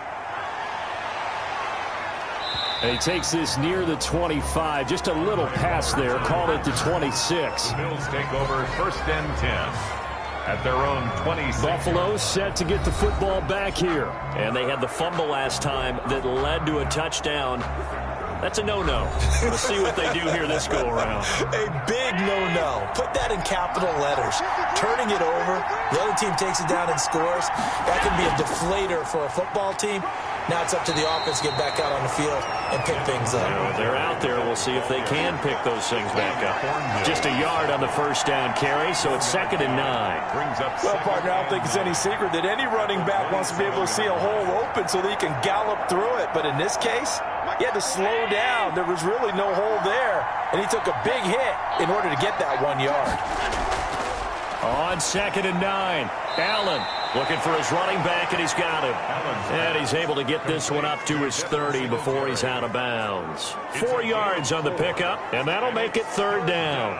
And he takes this near the 25. Just a little pass there. Call it the 26. Bills take over 1st and 10 at their own 26. Buffalo set to get the football back here. And they had the fumble last time that led to a touchdown. That's a no-no. Let's see what they do here this go-around. A big no-no. Put that in capital letters. Turning it over, the other team takes it down and scores. That can be a deflator for a football team. Now it's up to the offense to get back out on the field and pick things up. They're out there. We'll see if they can pick those things back up. Just a yard on the first down carry, so it's 2nd and 9. Well, partner, I don't think it's any secret that any running back wants to be able to see a hole open so that he can gallop through it. But in this case, he had to slow down. There was really no hole there, and he took a big hit in order to get that 1 yard. On 2nd and 9, Allen looking for his running back, and he's got him. And he's able to get this one up to his 30 before he's out of bounds. 4 yards on the pickup, and that'll make it 3rd down.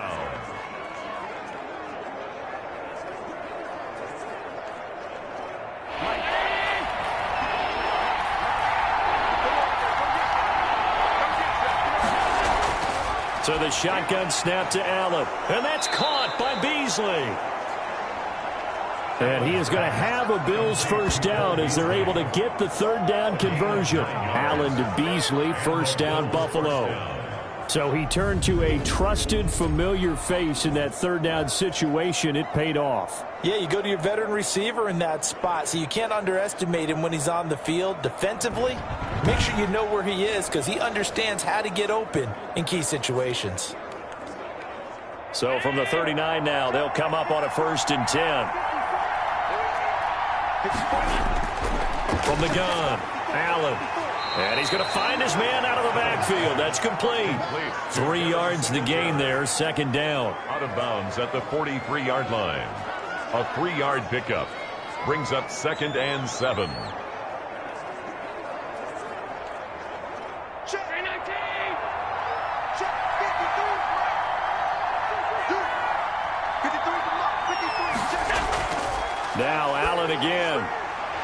So the shotgun snap to Allen. And that's caught by Beasley. And he is going to have a Bills first down as they're able to get the third down conversion. Allen to Beasley, first down Buffalo. So he turned to a trusted, familiar face in that third down situation. It paid off. Yeah, you go to your veteran receiver in that spot, so you can't underestimate him when he's on the field. Defensively, make sure you know where he is because he understands how to get open in key situations. So from the 39 now, they'll come up on a 1st and 10. From the gun, Allen. And he's going to find his man out of the backfield. That's complete. 3 yards to gain there, 2nd down. Out of bounds at the 43-yard line. A 3-yard pickup brings up 2nd and 7. Check 19. Check 53. Now Allen again.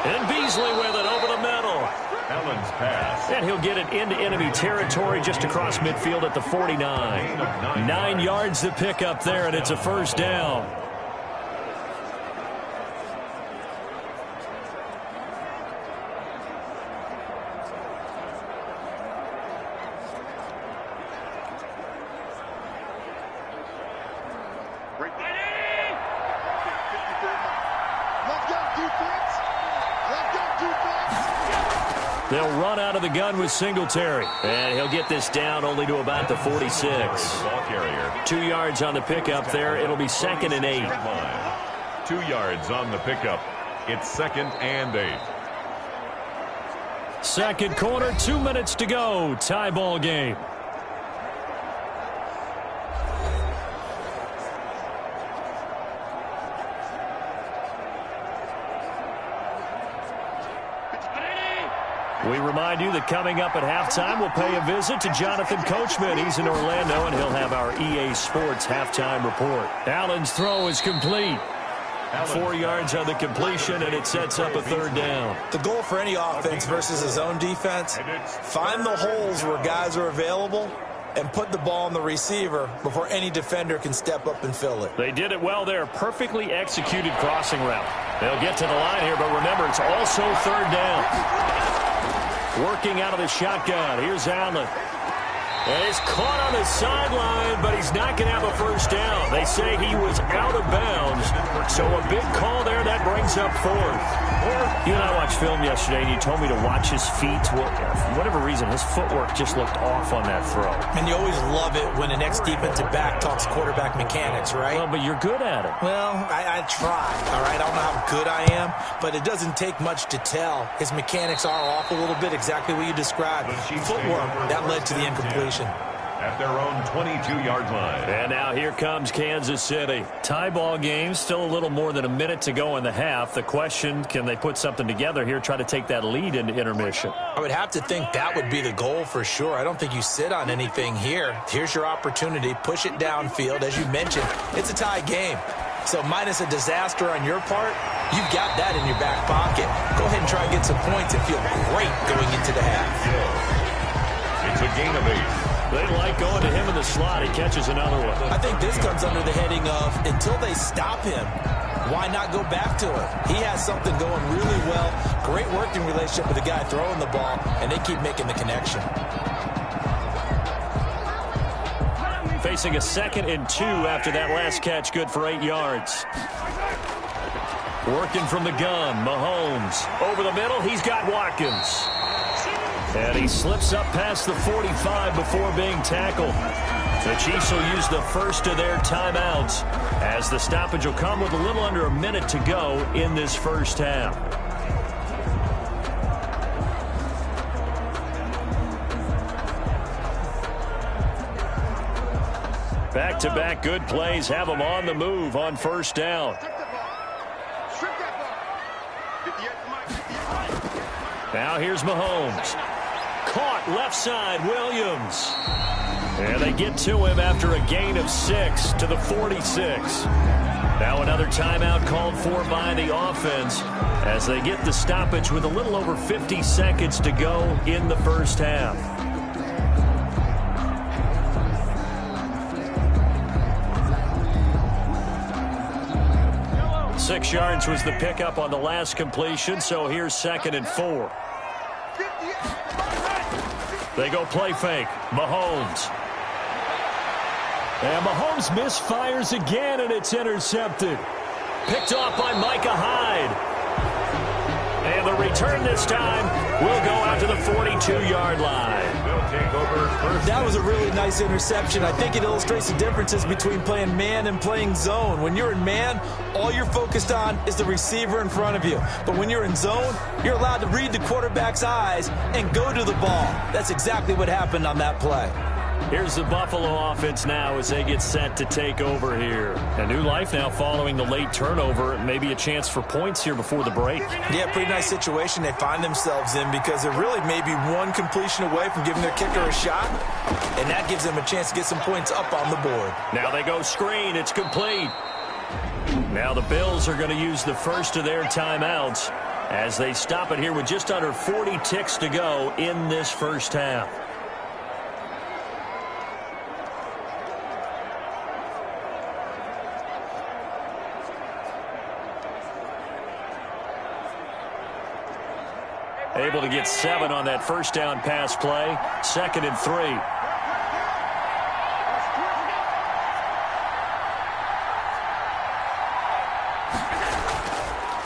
And Beasley with it over the middle. Allen's pass. And he'll get it into enemy territory just across midfield at the 49. 9 yards to pick up there, and it's a 1st down. They'll run out of the gun with Singletary. And he'll get this down only to about the 46. Ball carrier. 2 yards on the pickup there. It'll be 2nd and 8. 2 yards on the pickup. It's 2nd and 8. Second quarter, 2 minutes to go. Tie ball game. We remind you that coming up at halftime, we'll pay a visit to Jonathan Coachman. He's in Orlando, and he'll have our EA Sports halftime report. Allen's throw is complete. 4 yards on the completion, and it sets up a 3rd down. The goal for any offense versus his own defense, find the holes where guys are available and put the ball on the receiver before any defender can step up and fill it. They did it well there. Perfectly executed crossing route. They'll get to the line here, but remember, it's also 3rd down. Working out of the shotgun. Here's Allen. And he's caught on the sideline, but he's not going to have a 1st down. They say he was out of bounds. So a big call there. That brings up 4th. You and I watched film yesterday, and you told me to watch his feet. For whatever reason, his footwork just looked off on that throw. And you always love it when an ex-defensive back talks quarterback mechanics, right? Well, but you're good at it. Well, I try, all right? I don't know how good I am, but it doesn't take much to tell. His mechanics are off a little bit, exactly what you described. Footwork, that led to the incompletion. At their own 22-yard line. And now here comes Kansas City. Tie ball game, still a little more than a minute to go in the half. The question, can they put something together here, try to take that lead into intermission? I would have to think that would be the goal for sure. I don't think you sit on anything here. Here's your opportunity. Push it downfield. As you mentioned, it's a tie game. So minus a disaster on your part, you've got that in your back pocket. Go ahead and try and get some points and feel great going into the half. It's a gain of 8. They like going to him in the slot. He catches another one. I think this comes under the heading of until they stop him, why not go back to him? He has something going really well. Great working relationship with the guy throwing the ball, and they keep making the connection. Facing a 2nd and 2 after that last catch, good for 8 yards. Working from the gun, Mahomes. Over the middle, he's got Watkins. And he slips up past the 45 before being tackled. The Chiefs will use the first of their timeouts as the stoppage will come with a little under a minute to go in this first half. Back-to-back good plays have them on the move on 1st down. Now here's Mahomes. Caught left side, Williams. And they get to him after a gain of 6 to the 46. Now another timeout called for by the offense as they get the stoppage with a little over 50 seconds to go in the first half. 6 yards was the pickup on the last completion, so here's 2nd and 4. They go play fake. Mahomes. And Mahomes misfires again, and it's intercepted. Picked off by Micah Hyde. And the return this time will go out to the 42-yard line. They'll take over first. That was a really nice interception. I think it illustrates the differences between playing man and playing zone. When you're in man, all you're focused on is the receiver in front of you. But when you're in zone, you're allowed to read the quarterback's eyes and go to the ball. That's exactly what happened on that play. Here's the Buffalo offense now as they get set to take over here. A new life now following the late turnover. Maybe a chance for points here before the break. Yeah, pretty nice situation they find themselves in because they're really maybe one completion away from giving their kicker a shot, and that gives them a chance to get some points up on the board. Now they go screen. It's complete. Now the Bills are going to use the first of their timeouts as they stop it here with just under 40 ticks to go in this first half. Able to get 7 on that first down pass play. 2nd and 3.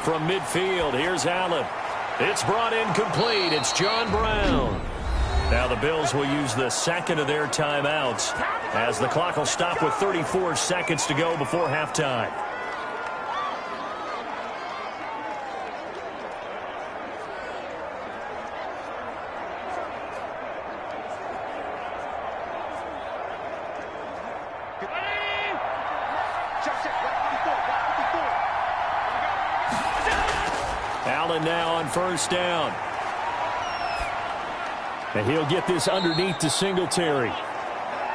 From midfield, here's Allen. It's brought in complete. It's John Brown. Now the Bills will use the 2nd of their timeouts as the clock will stop with 34 seconds to go before halftime. Allen now on first down. And he'll get this underneath to Singletary.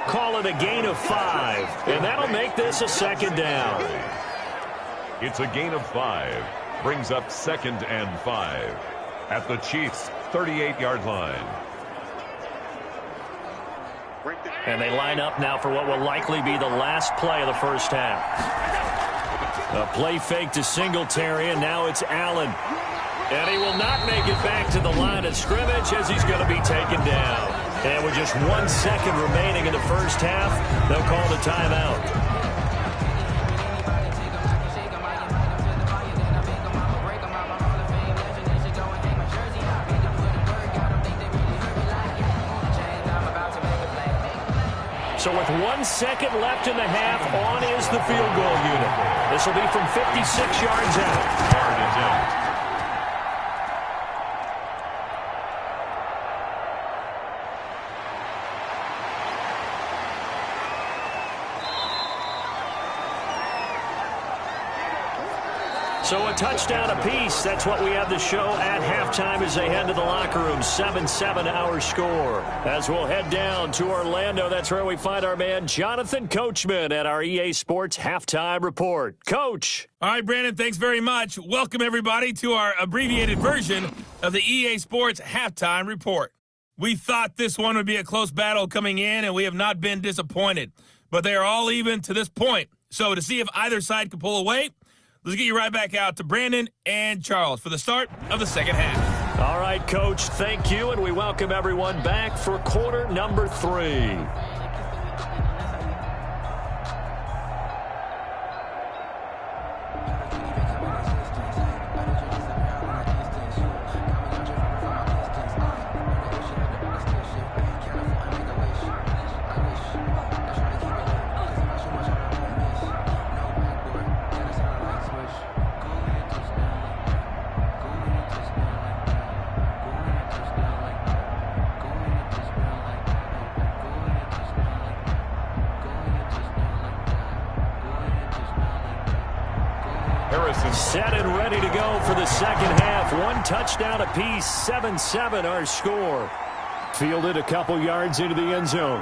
Call it a gain of 5, and that'll make this a 2nd down. It's a gain of 5. Brings up 2nd and 5 at the Chiefs' 38-yard line. And they line up now for what will likely be the last play of the first half. A play fake to Singletary, and now it's Allen. And he will not make it back to the line of scrimmage as he's going to be taken down. And with just 1 second remaining in the first half, they'll call the timeout. So with 1 second left in the half, on is the field goal unit. This will be from 56 yards out. Hard attempt. So a touchdown apiece. That's what we have to show at halftime as they head to the locker room. 7-7 our score. As we'll head down to Orlando, that's where we find our man Jonathan Coachman at our EA Sports Halftime Report. Coach. All right, Brandon, thanks very much. Welcome, everybody, to our abbreviated version of the EA Sports Halftime Report. We thought this one would be a close battle coming in, and we have not been disappointed. But they are all even to this point. So to see if either side can pull away, let's get you right back out to Brandon and Charles for the start of the second half. All right, Coach, thank you, and we welcome everyone back for quarter number 3. Set and ready to go for the second half. 1 touchdown apiece, 7-7 our score. Fielded a couple yards into the end zone.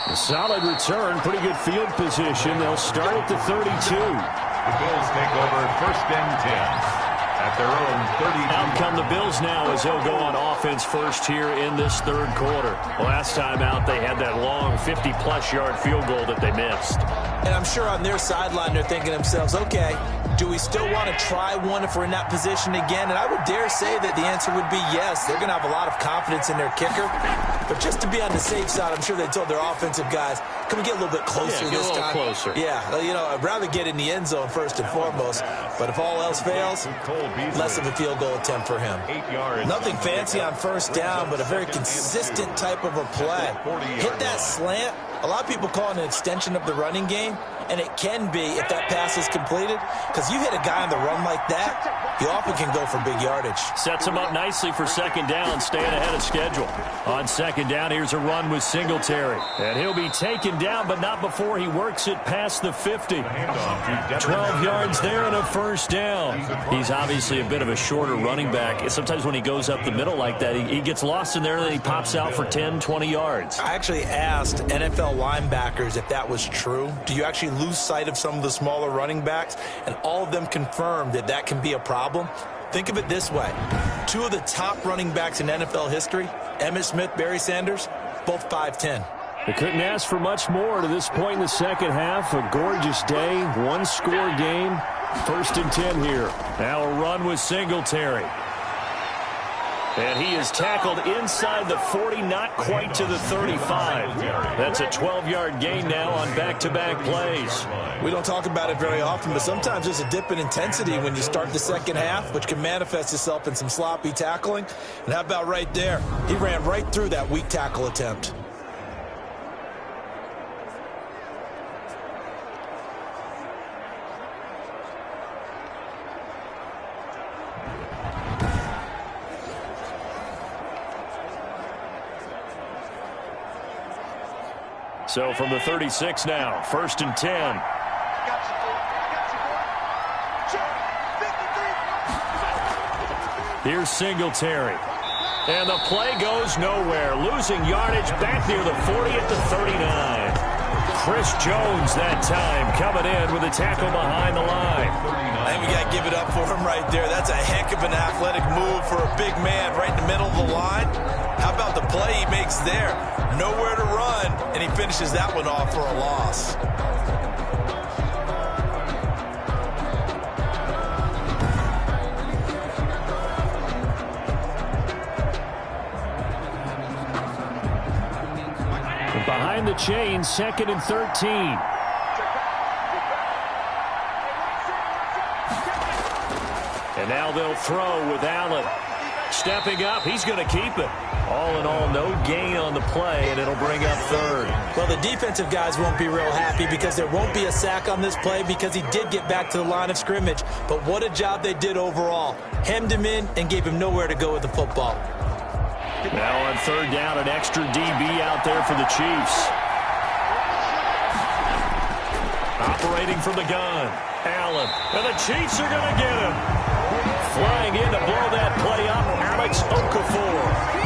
A solid return, pretty good field position. They'll start at the 32. The Bills take over 1st and 10 at their own 30. Out come the Bills now as they'll go on offense first here in this third quarter. Last time out, they had that long 50-plus yard field goal that they missed. And I'm sure on their sideline they're thinking to themselves, okay, do we still want to try one if we're in that position again? And I would dare say that the answer would be yes. They're going to have a lot of confidence in their kicker. But just to be on the safe side, I'm sure they told their offensive guys, can we get a little bit closer this time? Closer. Yeah, I'd rather get in the end zone first and foremost. But if all else fails, less of a field goal attempt for him. 8 yards. Nothing fancy on first down, but a very consistent type of a play. Hit that slant. A lot of people call it an extension of the running game, and it can be if that pass is completed, because you hit a guy on the run like that, you often can go for big yardage. Sets him up nicely for second down, staying ahead of schedule. On second down, here's a run with Singletary. And he'll be taken down, but not before he works it past the 50. 12 yards there and a first down. He's obviously a bit of a shorter running back. Sometimes when he goes up the middle like that, he gets lost in there, and then he pops out for 10, 20 yards. I actually asked NFL linebackers if that was true. Do you actually lose sight of some of the smaller running backs? And all of them confirmed that that can be a problem. Think of it this way. Two of the top running backs in NFL history, Emmitt Smith, Barry Sanders, both 5'10". They couldn't ask for much more to this point in the second half. A gorgeous day, one-score game. First and 10 here. Now a run with Singletary. And he is tackled inside the 40, not quite to the 35. That's a 12-yard gain now on back-to-back plays. We don't talk about it very often, but sometimes there's a dip in intensity when you start the second half, which can manifest itself in some sloppy tackling. And how about right there? He ran right through that weak tackle attempt. So from the 36 now, first and 10. Here's Singletary. And the play goes nowhere. Losing yardage back near the 40 at the 39. Chris Jones that time coming in with a tackle behind the line. I think we got to give it up for him right there. That's a heck of an athletic move for a big man right in the middle of the line. How about the play he makes there? Nowhere to run, and he finishes that one off for a loss. Behind the chain, second and 13. And now they'll throw with Allen. Stepping up, he's going to keep it. All in all, no gain on the play, and it'll bring up third. Well, the defensive guys won't be real happy because there won't be a sack on this play because he did get back to the line of scrimmage. But what a job they did overall. Hemmed him in and gave him nowhere to go with the football. Now on third down, an extra DB out there for the Chiefs. Operating from the gun, Allen. And the Chiefs are going to get him. Flying in to blow that play up, Alex Okafor.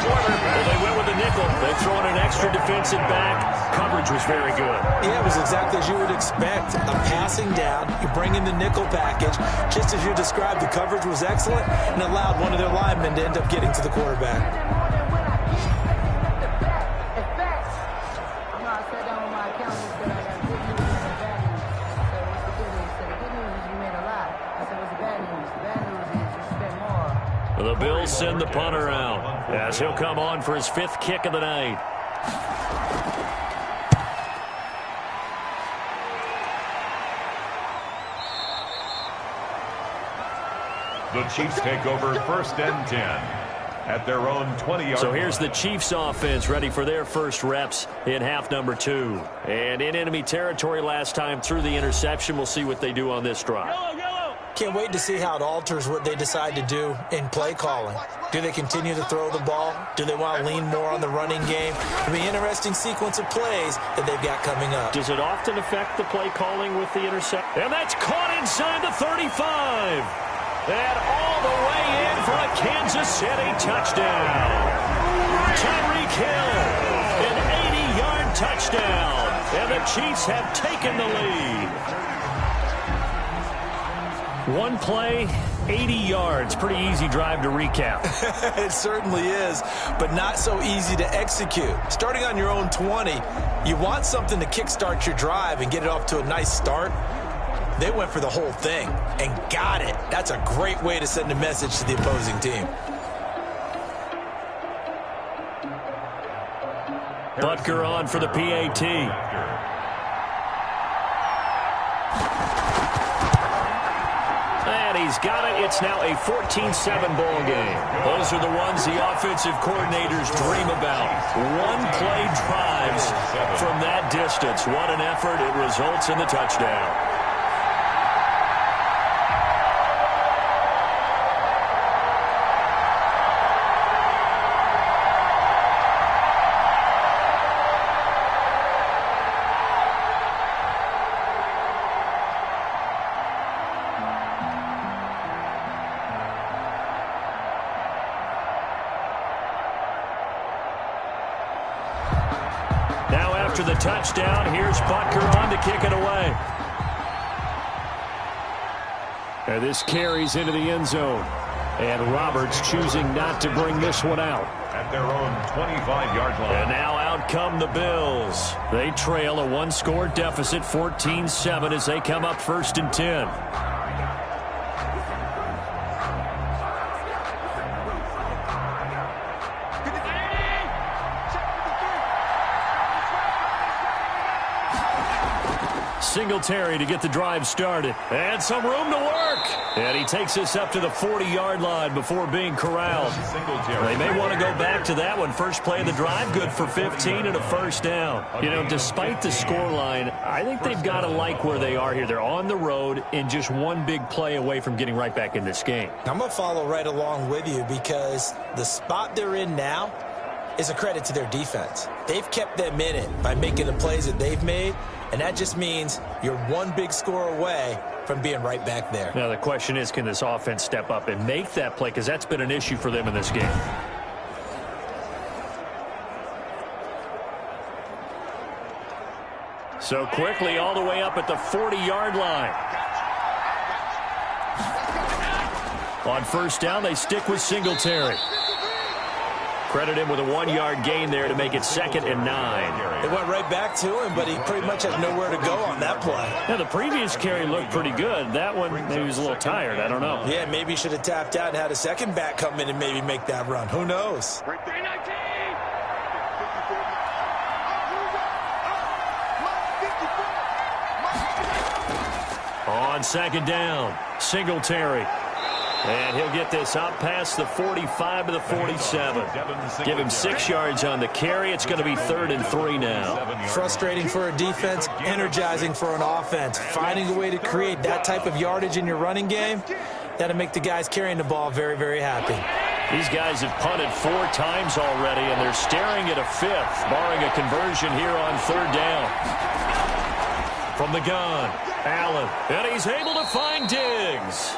Well, they went with the nickel. They throw in an extra defensive back. Coverage was very good. Yeah, it was exactly as you would expect. A passing down, you bring in the nickel package. Just as you described, the coverage was excellent and allowed one of their linemen to end up getting to the quarterback. The Bills send the punter out as he'll come on for his fifth kick of the night. The Chiefs take over first and 10 at their own 20-yard So here's the Chiefs offense ready for their first reps in half number 2. And in enemy territory last time through the interception. We'll see what they do on this drive. Can't wait to see how it alters what they decide to do in play calling. Do they continue to throw the ball? Do they want to lean more on the running game? It'll be an interesting sequence of plays that they've got coming up. Does it often affect the play calling with the interception? And that's caught inside the 35. And all the way in for a Kansas City touchdown. Tyreek Hill, an 80-yard touchdown. And the Chiefs have taken the lead. One play, 80 yards. Pretty easy drive to recap. It certainly is, but not so easy to execute. Starting on your own 20, you want something to kickstart your drive and get it off to a nice start. They went for the whole thing and got it. That's a great way to send a message to the opposing team. Butker on for the PAT. And he's got it. It's now a 14-7 ball game. Those are the ones the offensive coordinators dream about. One-play drives from that distance. What an effort. It results in the touchdown. After the touchdown, here's Butker on to kick it away. And this carries into the end zone. And Roberts choosing not to bring this one out. At their own 25-yard line. And now out come the Bills. They trail a one-score deficit, 14-7, as they come up 1st and 10. Singletary to get the drive started. And some room to work. And he takes us up to the 40-yard line before being corralled. They may want to go back to that one. First play of the drive, good for 15 and a first down. You know, despite the scoreline, I think they've got to like where they are here. They're on the road and just one big play away from getting right back in this game. I'm going to follow right along with you because the spot they're in now is a credit to their defense. They've kept them in it by making the plays that they've made. And that just means you're one big score away from being right back there. Now, the question is, can this offense step up and make that play? Because that's been an issue for them in this game. So quickly all the way up at the 40-yard line. On first down, they stick with Singletary. Credit him with a 1-yard gain there to make it 2nd and 9. They went right back to him, but he pretty much had nowhere to go on that play. Now, the previous carry looked pretty good. That one, maybe he was a little tired. I don't know. Yeah, maybe he should have tapped out and had a second back come in and maybe make that run. Who knows? On 2nd down, Singletary. And he'll get this up past the 45 to the 47. Give him 6 yards on the carry. It's going to be 3rd and 3 now. Frustrating for a defense, energizing for an offense. Finding a way to create that type of yardage in your running game, that'll make the guys carrying the ball very, very happy. These guys have punted 4 times already, and they're staring at a 5th, barring a conversion here on 3rd down. From the gun, Allen. And he's able to find Diggs.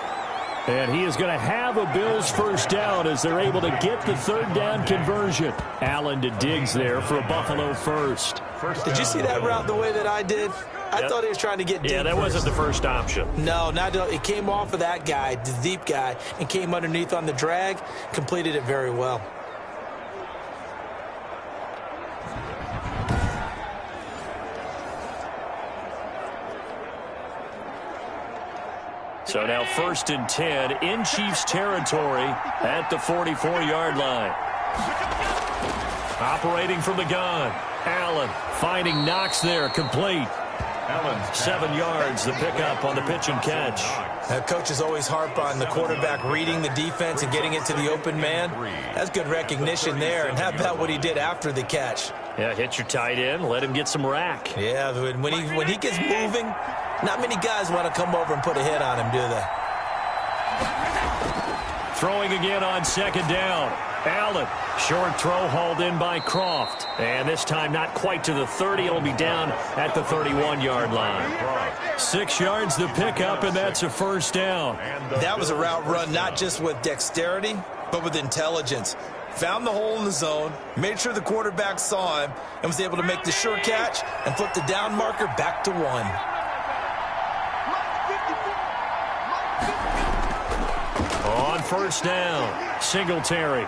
And he is going to have a Bills first down as they're able to get the 3rd down conversion. Allen to Diggs there for a Buffalo first. Did you see that route the way that I did? I thought he was trying to get deep. Yeah, that wasn't the first option. No, it came off of that guy, the deep guy, and came underneath on the drag, completed it very well. So now 1st and 10 in Chiefs territory at the 44-yard line. Operating from the gun. Allen finding Knox there, complete. 7 yards, the pickup on the pitch and catch. Coaches always harp on the quarterback reading the defense and getting it to the open man. That's good recognition there. And how about what he did after the catch? Yeah, hit your tight end, let him get some rack. Yeah, when he gets moving, not many guys want to come over and put a hit on him, do they? Throwing again on 2nd down. Allen, short throw hauled in by Croft. And this time not quite to the 30. It'll be down at the 31-yard line. 6 yards the pickup, and that's a first down. That was a route run not just with dexterity, but with intelligence. Found the hole in the zone, made sure the quarterback saw him, and was able to make the sure catch and flip the down marker back to 1. On first down, Singletary.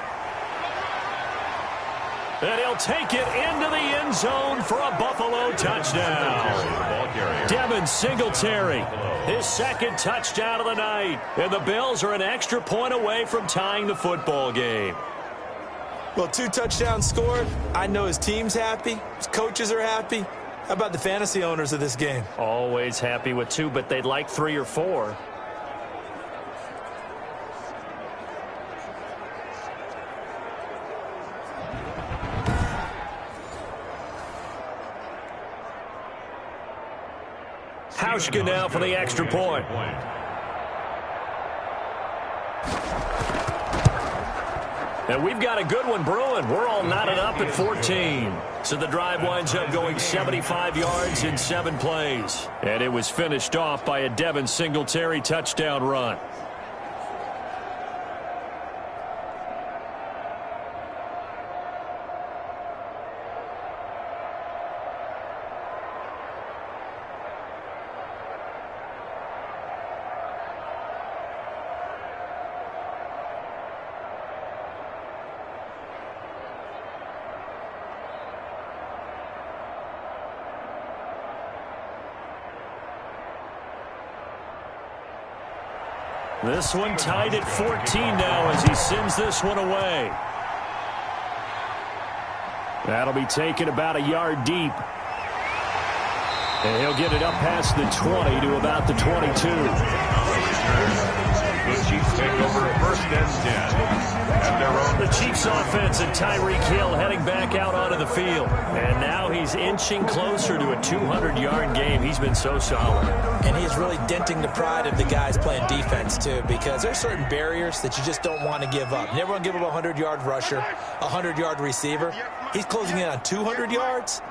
And he'll take it into the end zone for a Buffalo touchdown. Devin Singletary, his second touchdown of the night. And the Bills are an extra point away from tying the football game. Well, 2 touchdowns scored. I know his team's happy. His coaches are happy. How about the fantasy owners of this game? Always happy with 2, but they'd like 3 or 4. Hauschka now for the extra point. And we've got a good one brewing. We're all knotted up at 14. So the drive winds up going 75 yards in 7 plays. And it was finished off by a Devin Singletary touchdown run. This one tied at 14 now as he sends this one away. That'll be taken about a yard deep. And he'll get it up past the 20 to about the 22. The Chiefs take over first and 10. And their own. The Chiefs offense and Tyreek Hill heading back out onto the field. And now he's inching closer to a 200-yard game. He's been so solid. And he's really denting the pride of the guys playing defense, too, because there's certain barriers that you just don't want to give up. You never want to give up a 100-yard rusher, a 100-yard receiver. He's closing in on 200 yards.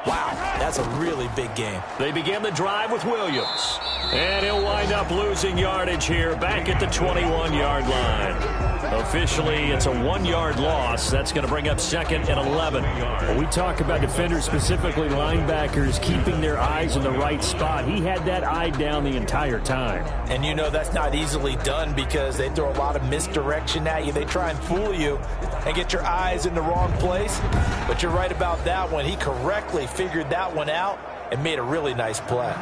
Wow, that's a really big game. They begin the drive with Williams. And he'll wind up losing yardage here back at the 21-yard line. Officially, it's a 1-yard loss. That's going to bring up second and 11. When we talk about defenders, specifically linebackers, keeping their eyes in the right spot. He had that eye down the entire time. And you know that's not easily done because they throw a lot of misdirection at you. They try and fool you and get your eyes in the wrong place. But you're right about that one. He correctly figured that one out and made a really nice play.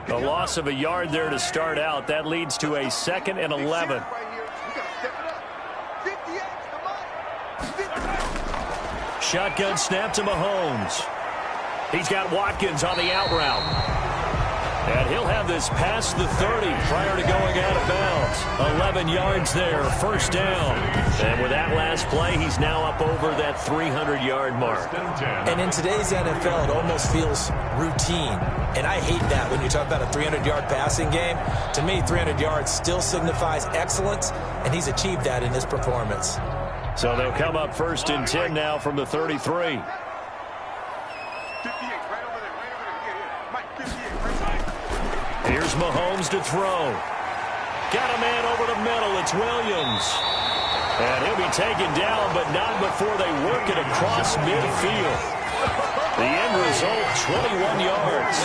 A loss of a yard there to start out. That leads to a second and 11. Shotgun snap to Mahomes. He's got Watkins on the out route. And he'll have this past the 30 prior to going out of bounds. 11 yards there, first down. And with that last play, he's now up over that 300-yard mark. And in today's NFL, it almost feels routine. And I hate that when you talk about a 300-yard passing game. To me, 300 yards still signifies excellence, and he's achieved that in this performance. So they'll come up first and 10 now from the 33. Here's Mahomes to throw. Got a man over the middle. It's Williams. And he'll be taken down, but not before they work it across midfield. The end result, 21 yards.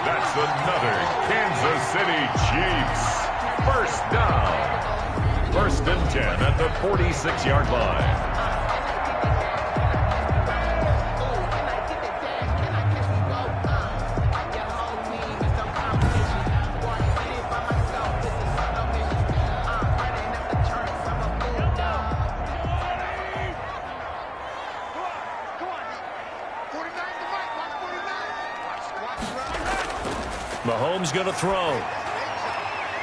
That's another Kansas City Chiefs. First down. First and 10 at the 46-yard line. Mahomes going to throw.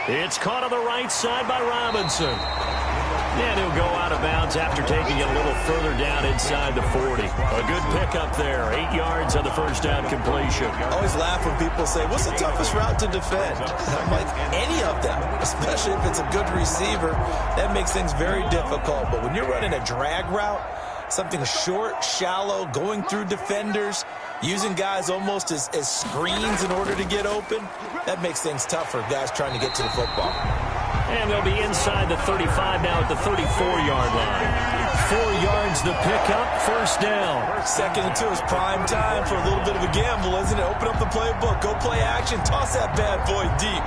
It's caught on the right side by Robinson. And he'll go out of bounds after taking it a little further down inside the 40. A good pickup there. 8 yards on the first down completion. I always laugh when people say, what's the toughest route to defend? And I'm like, any of them, especially if it's a good receiver. That makes things very difficult. But when you're running a drag route, something short, shallow, going through defenders, using guys almost as screens in order to get open, that makes things tough for guys trying to get to the football. And they'll be inside the 35 now at the 34-yard line. 4 yards the pickup, first down. 2nd and 2 is prime time for a little bit of a gamble, isn't it? Open up the playbook, go play action, toss that bad boy deep.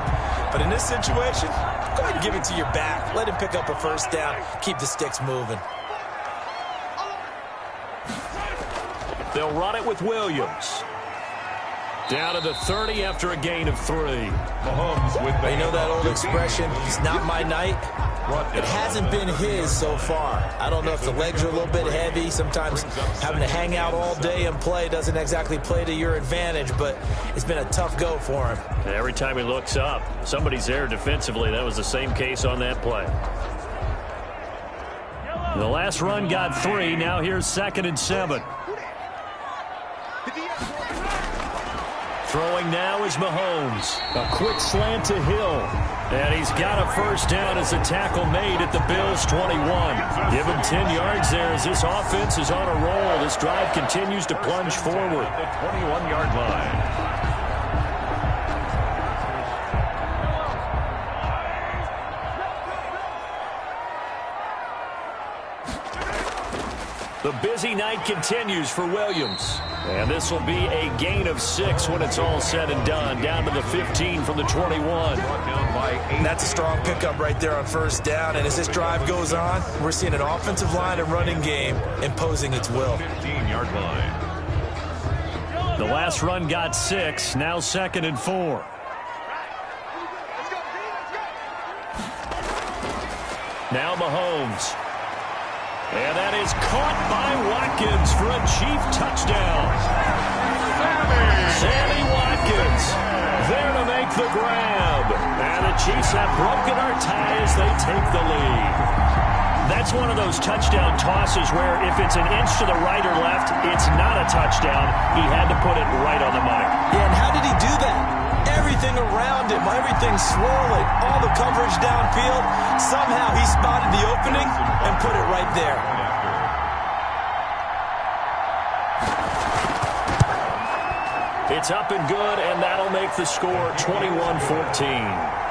But in this situation, go ahead and give it to your back. Let him pick up a first down. Keep the sticks moving. They'll run it with Williams. Down to the 30 after a gain of 3. Mahomes with the You know that old expression, it's not my night? It hasn't been his so far. I don't know if the legs are a little bit heavy. Sometimes having to hang out all day and play doesn't exactly play to your advantage, but it's been a tough go for him. Every time he looks up, somebody's there defensively. That was the same case on that play. The last run got 3. Now here's 2nd and 7. Throwing now is Mahomes. A quick slant to Hill. And he's got a first down as the tackle made at the Bills' 21. Give him 10 yards there as this offense is on a roll. This drive continues to plunge forward. the 21-yard line. The busy night continues for Williams. And this will be a gain of 6 when it's all said and done. Down to the 15 from the 21. That's a strong pickup right there on first down. And as this drive goes on, we're seeing an offensive line and running game imposing its will. 15-yard line. The last run got 6. Now 2nd and 4. Now Mahomes. And that is caught by Watkins for a Chief touchdown. Sammy Watkins there to make the grab. And the Chiefs have broken our tie as they take the lead. That's one of those touchdown tosses where if it's an inch to the right or left, it's not a touchdown. He had to put it right on the money. Yeah, and how did he do that? Everything around him, everything swirling, all the coverage downfield. Somehow he spotted the opening and put it right there. It's up and good, and that'll make the score 21-14.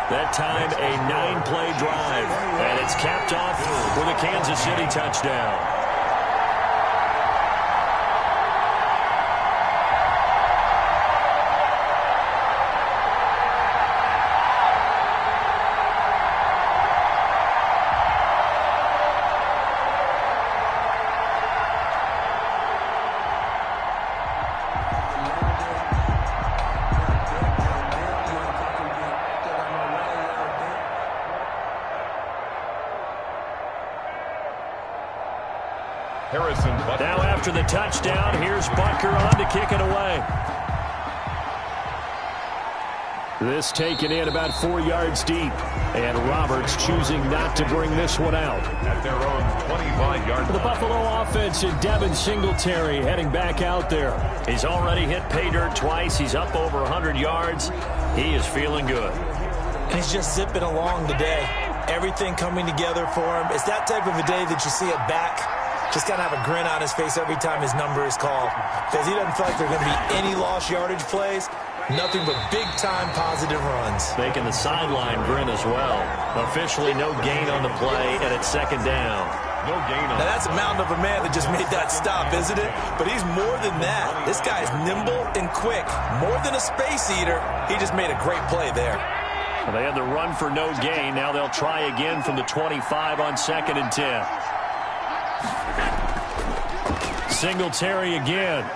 That time, a 9-play drive, and it's capped off with a Kansas City touchdown. Now after the touchdown, here's Butker on to kick it away. This taken in about 4 yards deep. And Roberts choosing not to bring this one out. At their own 25-yard line. The Buffalo offense and Devin Singletary heading back out there. He's already hit pay dirt twice. He's up over 100 yards. He is feeling good. And he's just zipping along today. Everything coming together for him. It's that type of a day that you see it back. Just got to have a grin on his face every time his number is called. Because he doesn't feel like there are going to be any lost yardage plays. Nothing but big-time positive runs. Making the sideline grin as well. Officially no gain on the play, and it's 2nd down. No gain on. Now that's a mountain of a man that just made that stop, isn't it? But he's more than that. This guy is nimble and quick. More than a space eater. He just made a great play there. Well, they had the run for no gain. Now they'll try again from the 25 on 2nd and 10. Singletary again.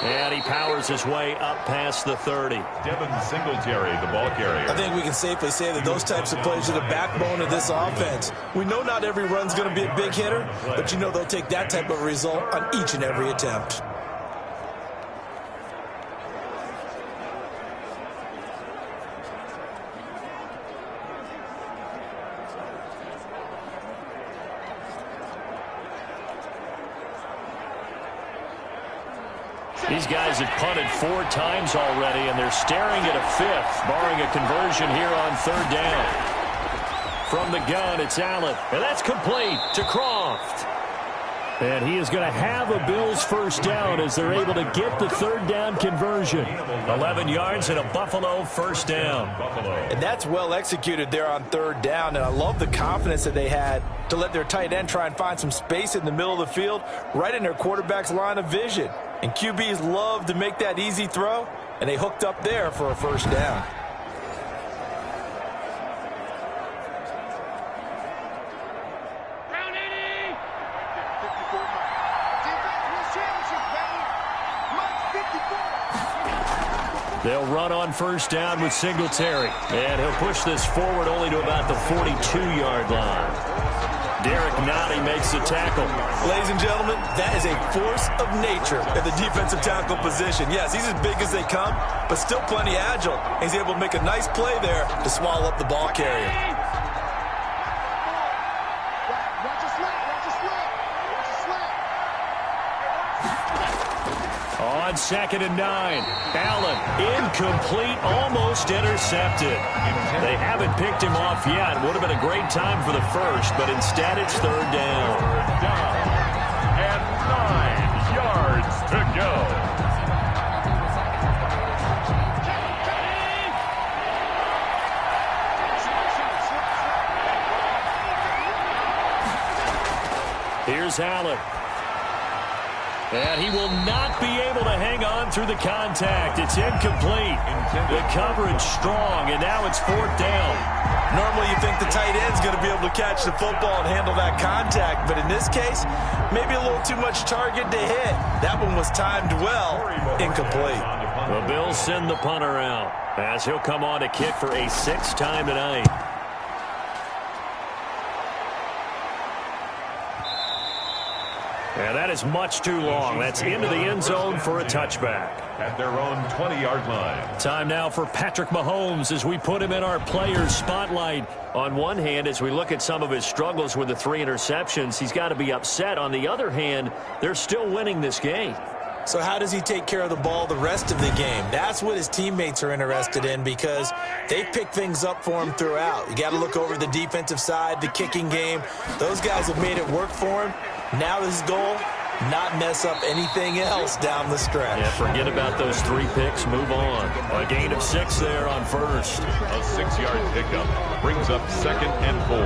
And he powers his way up past the 30. Devin Singletary, the ball carrier. I think we can safely say that those types of plays are the backbone of this offense. We know not every run's going to be a big hitter, but you know they'll take that type of result on each and every attempt. These guys have punted 4 times already, and they're staring at a 5th, barring a conversion here on 3rd down. From the gun, it's Allen, and that's complete to Croft. And he is going to have a Bills first down as they're able to get the third down conversion. 11 yards and a Buffalo first down. And that's well executed there on third down. And I love the confidence that they had to let their tight end try and find some space in the middle of the field, right in their quarterback's line of vision. And QBs love to make that easy throw, and they hooked up there for a first down. They'll run on first down with Singletary. And he'll push this forward only to about the 42-yard line. Derek Nottie makes the tackle. Ladies and gentlemen, that is a force of nature at the defensive tackle position. Yes, he's as big as they come, but still plenty agile. He's able to make a nice play there to swallow up the ball carrier. On 2nd and 9, Allen incomplete, almost intercepted. They haven't picked him off yet. Would have been a great time for the first, but instead it's third down. And 9 yards to go. Here's Allen. And he will not be able to hang on through the contact. It's incomplete. The coverage strong, and now it's fourth down. Normally you think the tight end's going to be able to catch the football and handle that contact, but in this case, maybe a little too much target to hit. That one was timed well, incomplete. The Bills send the punter out as he'll come on to kick for a 6th time tonight. And that is much too long. That's into the end zone for a touchback. At their own 20-yard line. Time now for Patrick Mahomes as we put him in our players' spotlight. On one hand, as we look at some of his struggles with the 3 interceptions, he's got to be upset. On the other hand, they're still winning this game. So how does he take care of the ball the rest of the game? That's what his teammates are interested in because they pick things up for him throughout. You got to look over the defensive side, the kicking game. Those guys have made it work for him. Now his goal, not mess up anything else down the stretch. Yeah, forget about those 3 picks. Move on. A gain of 6 there on first. A 6-yard pickup brings up 2nd and 4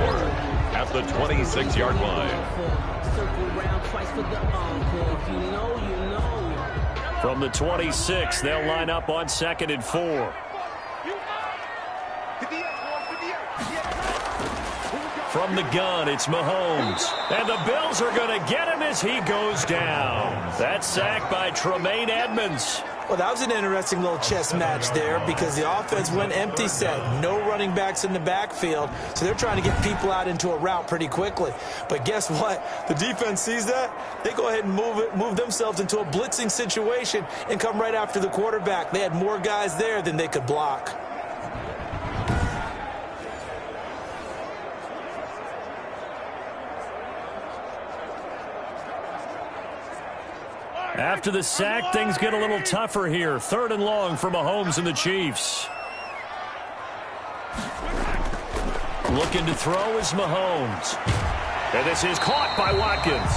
at the 26-yard line. From the 26, they'll line up on 2nd and 4. From the gun, it's Mahomes. And the Bills are going to get him as he goes down. That's sacked by Tremaine Edmonds. Well, that was an interesting little chess match there because the offense went empty set. No running backs in the backfield, so they're trying to get people out into a route pretty quickly. But guess what? The defense sees that. They go ahead and move themselves into a blitzing situation and come right after the quarterback. They had more guys there than they could block. After the sack, things get a little tougher here. 3rd and long for Mahomes and the Chiefs. Looking to throw is Mahomes. And this is caught by Watkins.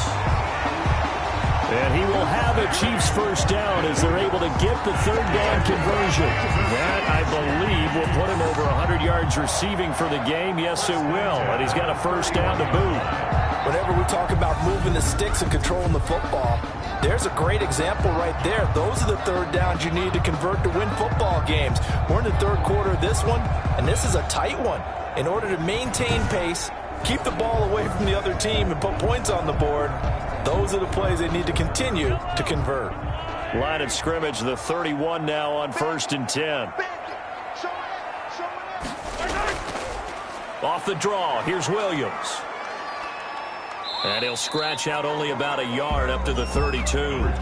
And he will have a Chiefs first down as they're able to get the third down conversion. That, I believe, will put him over 100 yards receiving for the game. Yes, it will. And he's got a first down to boot. Whenever we talk about moving the sticks and controlling the football, there's a great example right there. Those are the third downs you need to convert to win football games. We're in the third quarter of this one, and this is a tight one. In order to maintain pace, keep the ball away from the other team, and put points on the board, those are the plays they need to continue to convert. Line of scrimmage, the 31 now on 1st and 10. Off the draw, here's Williams. And he'll scratch out only about a yard up to the 32. 26.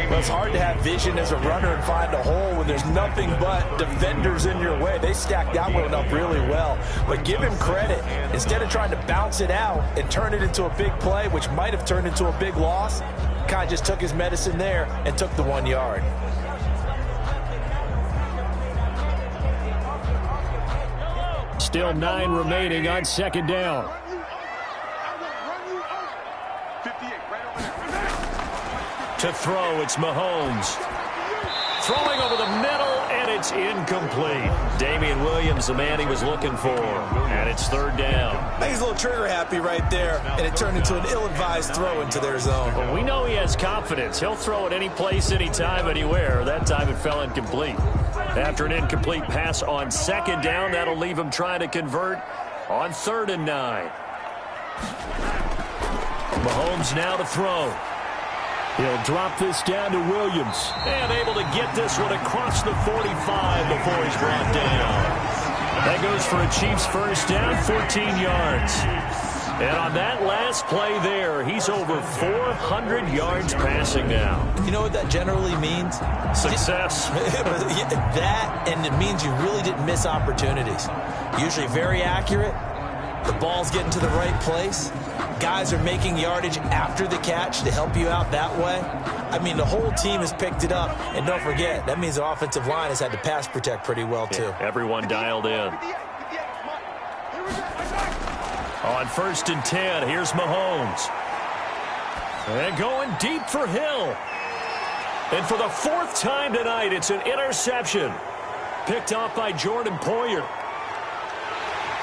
Well, it's hard to have vision as a runner and find a hole when there's nothing but defenders in your way. They stacked that one up really well. But give him credit. Instead of trying to bounce it out and turn it into a big play, which might have turned into a big loss, kind of just took his medicine there and took the 1 yard. Still 9 remaining on 2nd down. To throw, it's Mahomes. Throwing over the middle, and it's incomplete. Damian Williams, the man he was looking for. And it's third down. I think he's a little trigger happy right there, and it turned into an ill-advised throw into their zone. Well, we know he has confidence. He'll throw it any place, anytime, anywhere. That time it fell incomplete. After an incomplete pass on second down, that'll leave him trying to convert on 3rd and 9. Mahomes now to throw. He'll drop this down to Williams. And able to get this one across the 45 before he's brought down. That goes for a Chiefs first down, 14 yards. And on that last play there, he's over 400 yards passing now. You know what that generally means? Success. That, and it means you really didn't miss opportunities. Usually very accurate. The ball's getting to the right place. Guys are making yardage after the catch to help you out that way. I mean, the whole team has picked it up. And don't forget, that means the offensive line has had to pass protect pretty well, too. Yeah, everyone dialed in. On 1st and 10, here's Mahomes. And going deep for Hill. And for the 4th time tonight, it's an interception. Picked off by Jordan Poyer.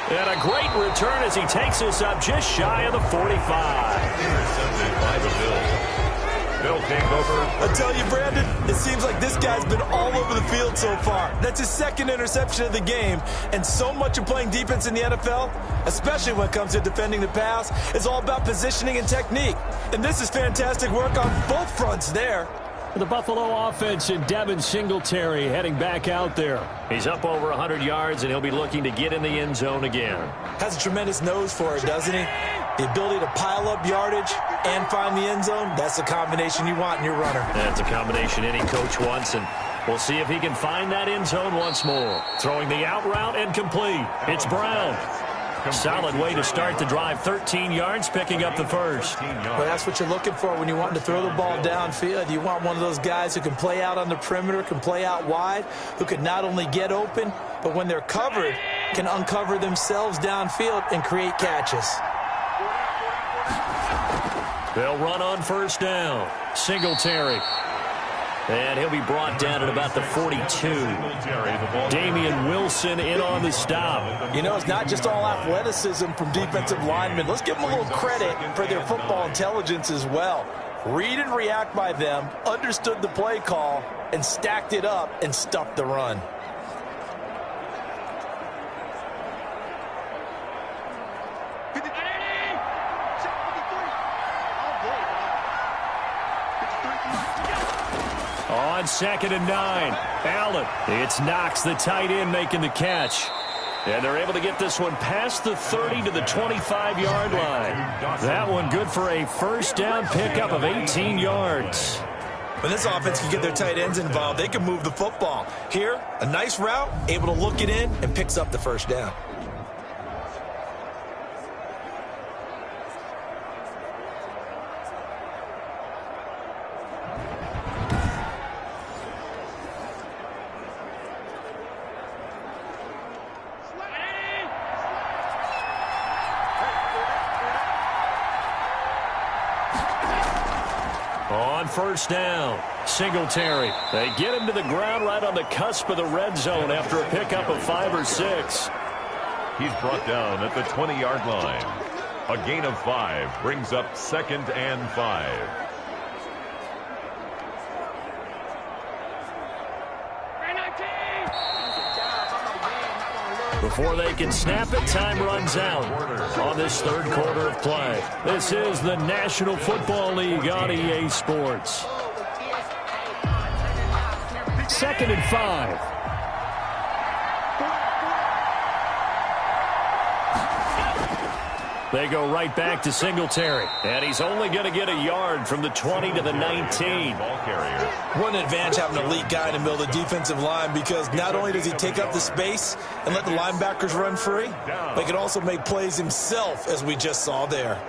And a great return as he takes us up just shy of the 45. Intercepted by the Bills. Bill came over. I tell you, Brandon, it seems like this guy's been all over the field so far. That's his 2nd interception of the game. And so much of playing defense in the NFL, especially when it comes to defending the pass, is all about positioning and technique. And this is fantastic work on both fronts there. The Buffalo offense and Devin Singletary heading back out there. He's up over 100 yards, and he'll be looking to get in the end zone again. Has a tremendous nose for it, doesn't he? The ability to pile up yardage and find the end zone, that's the combination you want in your runner. That's a combination any coach wants, and we'll see if he can find that end zone once more. Throwing the out route and complete. It's Brown. Solid way to start the drive. 13 yards, picking up the first. Well, that's what you're looking for when you want to throw the ball downfield. You want one of those guys who can play out on the perimeter, can play out wide, who can not only get open, but when they're covered, can uncover themselves downfield and create catches. They'll run on 1st down. Singletary. And he'll be brought down at about the 42. Damian Wilson in on the stop. You know, it's not just all athleticism from defensive linemen. Let's give them a little credit for their football intelligence as well. Read and react by them, understood the play call, and stacked it up and stuffed the run. On 2nd and 9, Allen. It's Knox, the tight end, making the catch. And they're able to get this one past the 30 to the 25-yard line. That one good for a first down pickup of 18 yards. When this offense can get their tight ends involved, they can move the football. Here, a nice route, able to look it in, and picks up the first down. On 1st down, Singletary. They get him to the ground right on the cusp of the red zone after a pickup of 5 or 6. He's brought down at the 20-yard line. A gain of 5 brings up 2nd and 5. Before they can snap it, time runs out on this 3rd quarter of play. This is the National Football League on EA Sports. 2nd and 5. They go right back to Singletary. And he's only going to get a yard from the 20 to the 19. Ball carrier. What an advantage having an elite guy in the middle of the defensive line, because not only does he take up the space and let the linebackers run free, but he can also make plays himself, as we just saw there.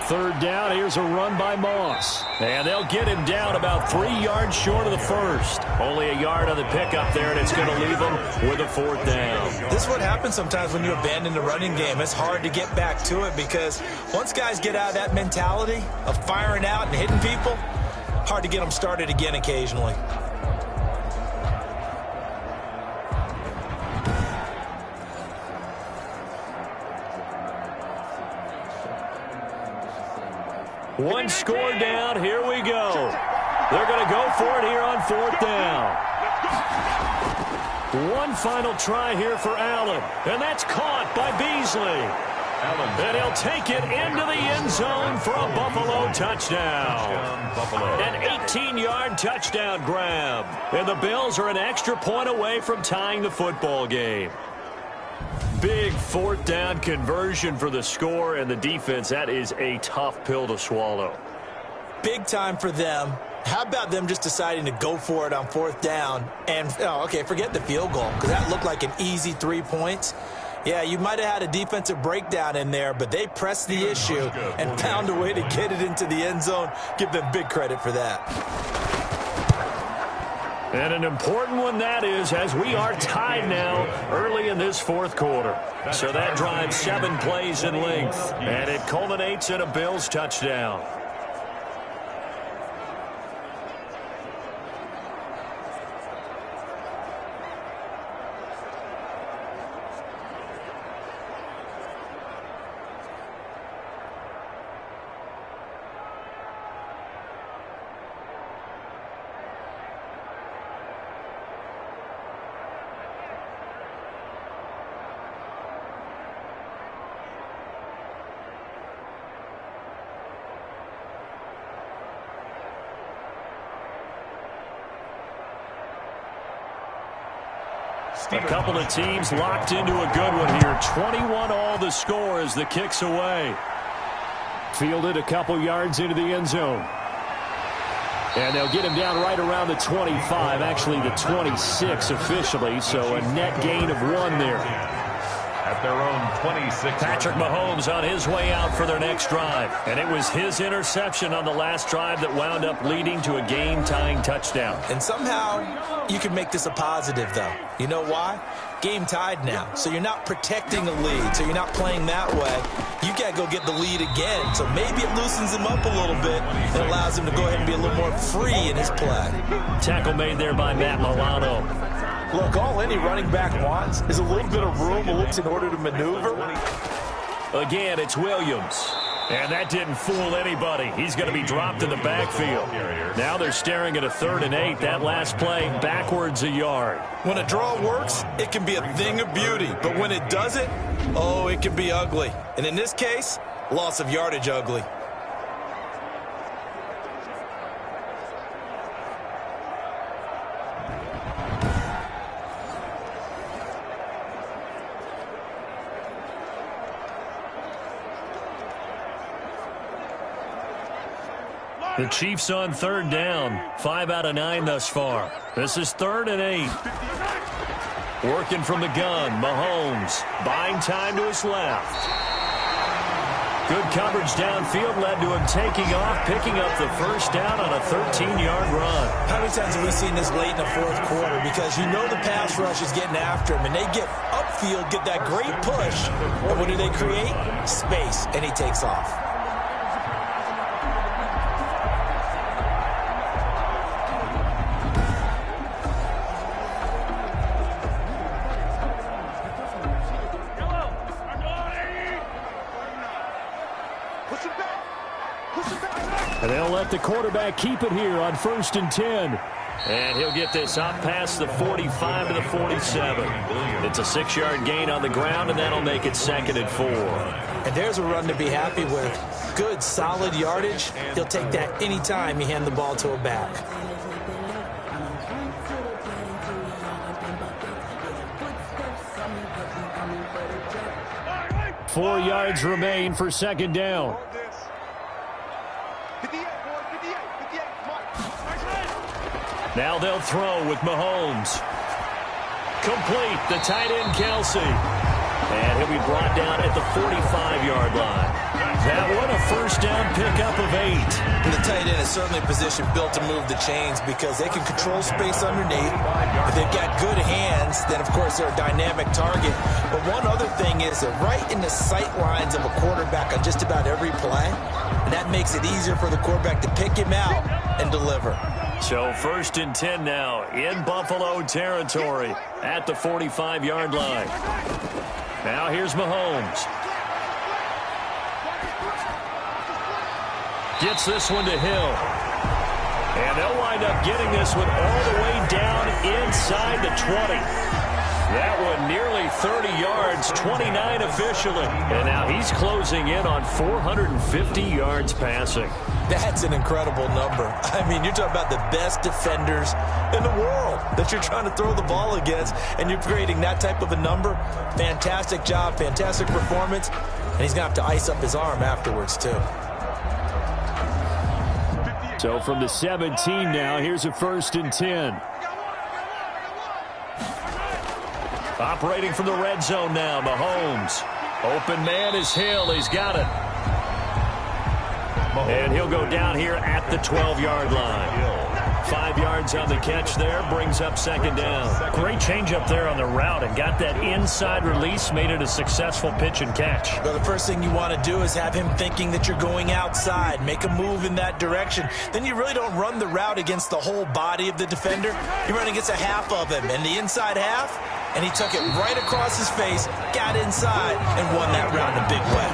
third down, here's a run by Moss. And they'll get him down about 3 yards short of the first. Only a yard on the pickup there, and it's going to leave him with a fourth down. This is what happens sometimes when you abandon the running game. It's hard to get back to it because once guys get out of that mentality of firing out and hitting people, hard to get them started again occasionally. One score down. Here we go. They're going to go for it here on fourth down. One final try here for Allen. And that's caught by Beasley. And he'll take it into the end zone for a Buffalo touchdown. An 18-yard touchdown grab. And the Bills are an extra point away from tying the football game. Big fourth down conversion for the score, and the defense, that is a tough pill to swallow. Big time for them. How about them just deciding to go for it on fourth down? And, okay, forget the field goal, because that looked like an easy 3 points. Yeah, you might have had a defensive breakdown in there, but they pressed the issue and found a way to get it into the end zone. Give them big credit for that. And an important one that is, as we are tied now early in this fourth quarter. So that drives 7 plays in length, and it culminates in a Bills touchdown. A couple of teams locked into a good one here. 21 all the score as the kick's away. Fielded a couple yards into the end zone. And they'll get him down right around the 25, actually the 26 officially, so a net gain of 1 there. At their own 26. Patrick Mahomes on his way out for their next drive. And it was his interception on the last drive that wound up leading to a game-tying touchdown. And somehow you can make this a positive, though. You know why? Game tied now. So you're not protecting a lead. So you're not playing that way. You got to go get the lead again. So maybe it loosens him up a little bit and allows him to go ahead and be a little more free in his play. Tackle made there by Matt Milano. Look, all any running back wants is a little bit of room in order to maneuver. Again, it's Williams. And that didn't fool anybody. He's going to be dropped in the backfield. Now they're staring at a 3rd and 8. That last play, backwards a yard. When a draw works, it can be a thing of beauty. But when it doesn't, oh, it can be ugly. And in this case, loss of yardage ugly. The Chiefs on 3rd down. 5 out of 9 thus far. This is 3rd and 8. Working from the gun, Mahomes buying time to his left. Good coverage downfield led to him taking off, picking up the first down on a 13-yard run. How many times have we seen this late in the fourth quarter? Because you know the pass rush is getting after him, and they get upfield, get that great push, and what do they create? Space, and he takes off. And they'll let the quarterback keep it here on 1st and 10. And he'll get this up past the 45 to the 47. It's a 6-yard gain on the ground, and that'll make it 2nd and 4. And there's a run to be happy with. Good, solid yardage. He'll take that any time you hand the ball to a back. Four yards remain for 2nd down. Now they'll throw with Mahomes. Complete, the tight end Kelsey. And he'll be brought down at the 45-yard line. That one, a first down pickup of 8. And the tight end is certainly a position built to move the chains because they can control space underneath. If they've got good hands, then, of course, they're a dynamic target. But one other thing is they're right in the sight lines of a quarterback on just about every play. And that makes it easier for the quarterback to pick him out and deliver. So first and 10 now in Buffalo territory at the 45-yard line. Now here's Mahomes. Gets this one to Hill. And they'll wind up getting this one all the way down inside the 20. That one nearly 30 yards, 29 officially. And now he's closing in on 450 yards passing. That's an incredible number. I mean, you're talking about the best defenders in the world that you're trying to throw the ball against, and you're creating that type of a number. Fantastic job, fantastic performance, and he's going to have to ice up his arm afterwards, too. So from the 17 now, here's a first and 10. Operating from the red zone now, Mahomes. Open man is Hill. He's got it. And he'll go down here at the 12-yard line. 5 yards on the catch there, brings up second down. Great change up there on the route and got that inside release, made it a successful pitch and catch. Well, the first thing you want to do is have him thinking that you're going outside, make a move in that direction. Then you really don't run the route against the whole body of the defender. You run against a half of him, and the inside half, and he took it right across his face, got inside, and won that route in a big way.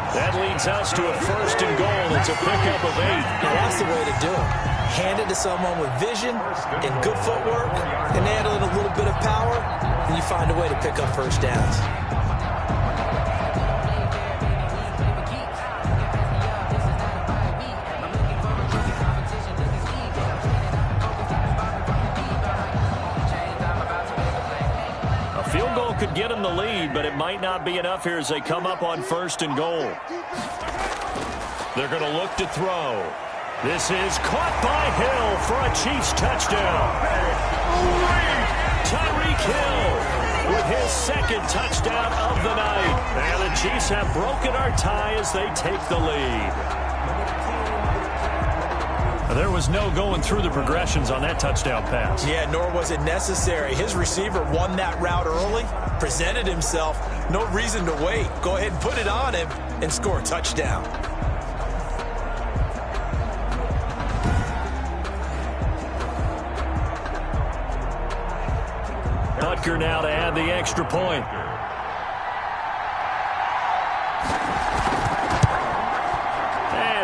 That leads us to a first and goal. It's a pickup of 8. Now, that's the way to do it. Hand it to someone with vision and good footwork, and add in a little bit of power, and you find a way to pick up first downs. Field goal could get him the lead, but it might not be enough here as they come up on first and goal. They're going to look to throw. This is caught by Hill for a Chiefs touchdown. Tyreek Hill with his second touchdown of the night. And the Chiefs have broken our tie as they take the lead. There was no going through the progressions on that touchdown pass. Yeah, nor was it necessary. His receiver won that route early, presented himself. No reason to wait. Go ahead and put it on him and score a touchdown. Butker now to add the extra point.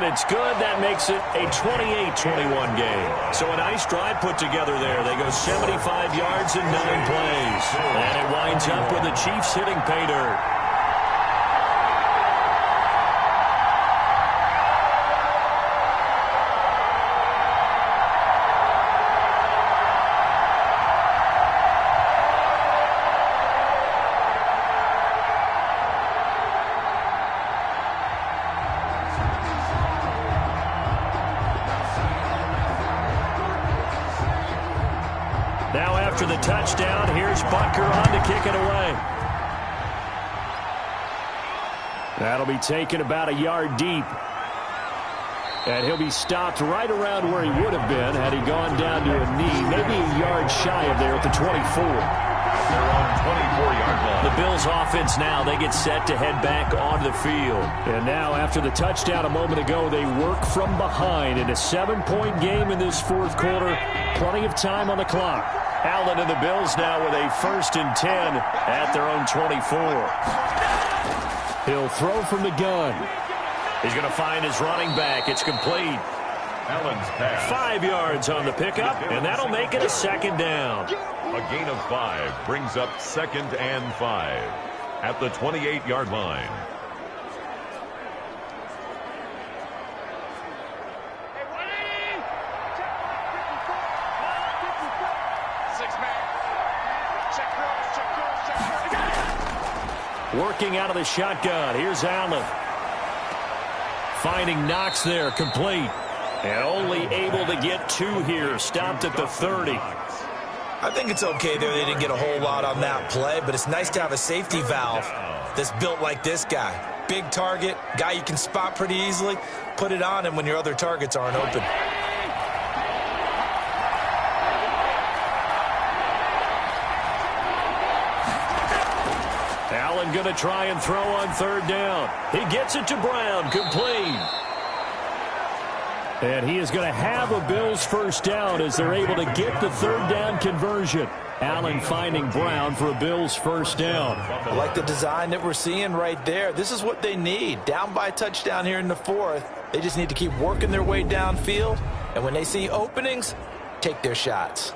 It's good. That makes it a 28-21 game. So a nice drive put together there. They go 75 yards in 9 plays. And it winds up with the Chiefs hitting pay dirt. Now after the touchdown, here's Butker on to kick it away. That'll be taken about a yard deep. And he'll be stopped right around where he would have been had he gone down to a knee, maybe a yard shy of there at the 24. They're on 24-yard line. The Bills offense now, they get set to head back onto the field. And now after the touchdown a moment ago, they work from behind in a 7-point game in this fourth quarter. Plenty of time on the clock. Allen and the Bills now with a first and 10 at their own 24. He'll throw from the gun. He's going to find his running back. It's complete. Allen's pass. 5 yards on the pickup, and that'll make it a second down. A gain of 5 brings up 2nd and 5 at the 28-yard line. Working out of the shotgun. Here's Allen. Finding Knox there, complete. And only able to get 2 here. Stopped at the 30. I think it's okay there. They didn't get a whole lot on that play, but it's nice to have a safety valve that's built like this guy. Big target, guy you can spot pretty easily. Put it on him when your other targets aren't open. Allen going to try and throw on third down. He gets it to Brown, complete. And he is going to have a Bills first down as they're able to get the third down conversion. Allen finding Brown for a Bills first down. I like the design that we're seeing right there. This is what they need. Down by a touchdown here in the fourth. They just need to keep working their way downfield. And when they see openings, take their shots.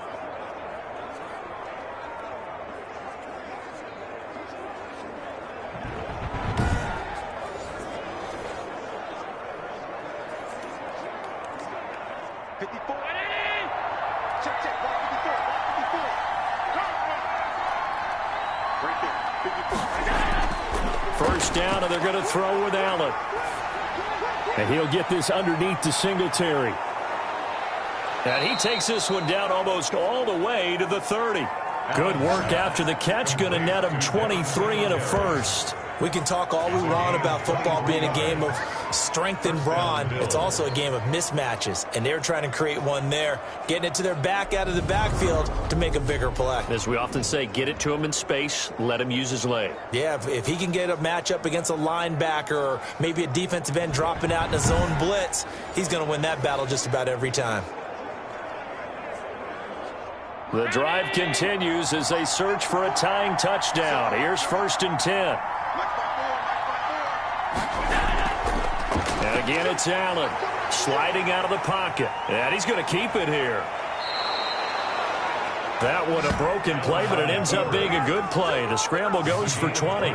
First down, and they're going to throw with Allen. And he'll get this underneath to Singletary. And he takes this one down almost all the way to the 30. Good work after the catch. Going to net him 23 and a first. We can talk all we want about football being a game of strength and brawn. It's also a game of mismatches, and they're trying to create one there, getting it to their back out of the backfield to make a bigger play. As we often say, get it to him in space, let him use his leg. Yeah, if he can get a matchup against a linebacker or maybe a defensive end dropping out in a zone blitz, he's going to win that battle just about every time. The drive continues as they search for a tying touchdown. Here's 1st and 10. And again, it's Allen sliding out of the pocket. And he's going to keep it here. That one a broken play, but it ends up being a good play. The scramble goes for 20.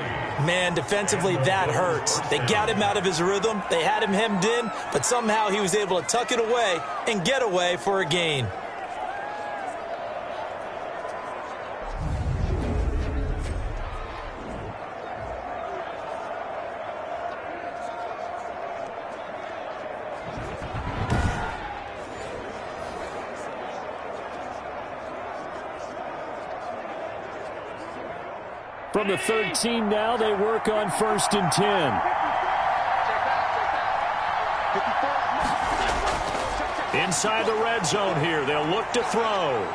Man, defensively, that hurts. They got him out of his rhythm. They had him hemmed in, but somehow he was able to tuck it away and get away for a gain. From the 13 now, they work on 1st and 10. Inside the red zone here, they'll look to throw.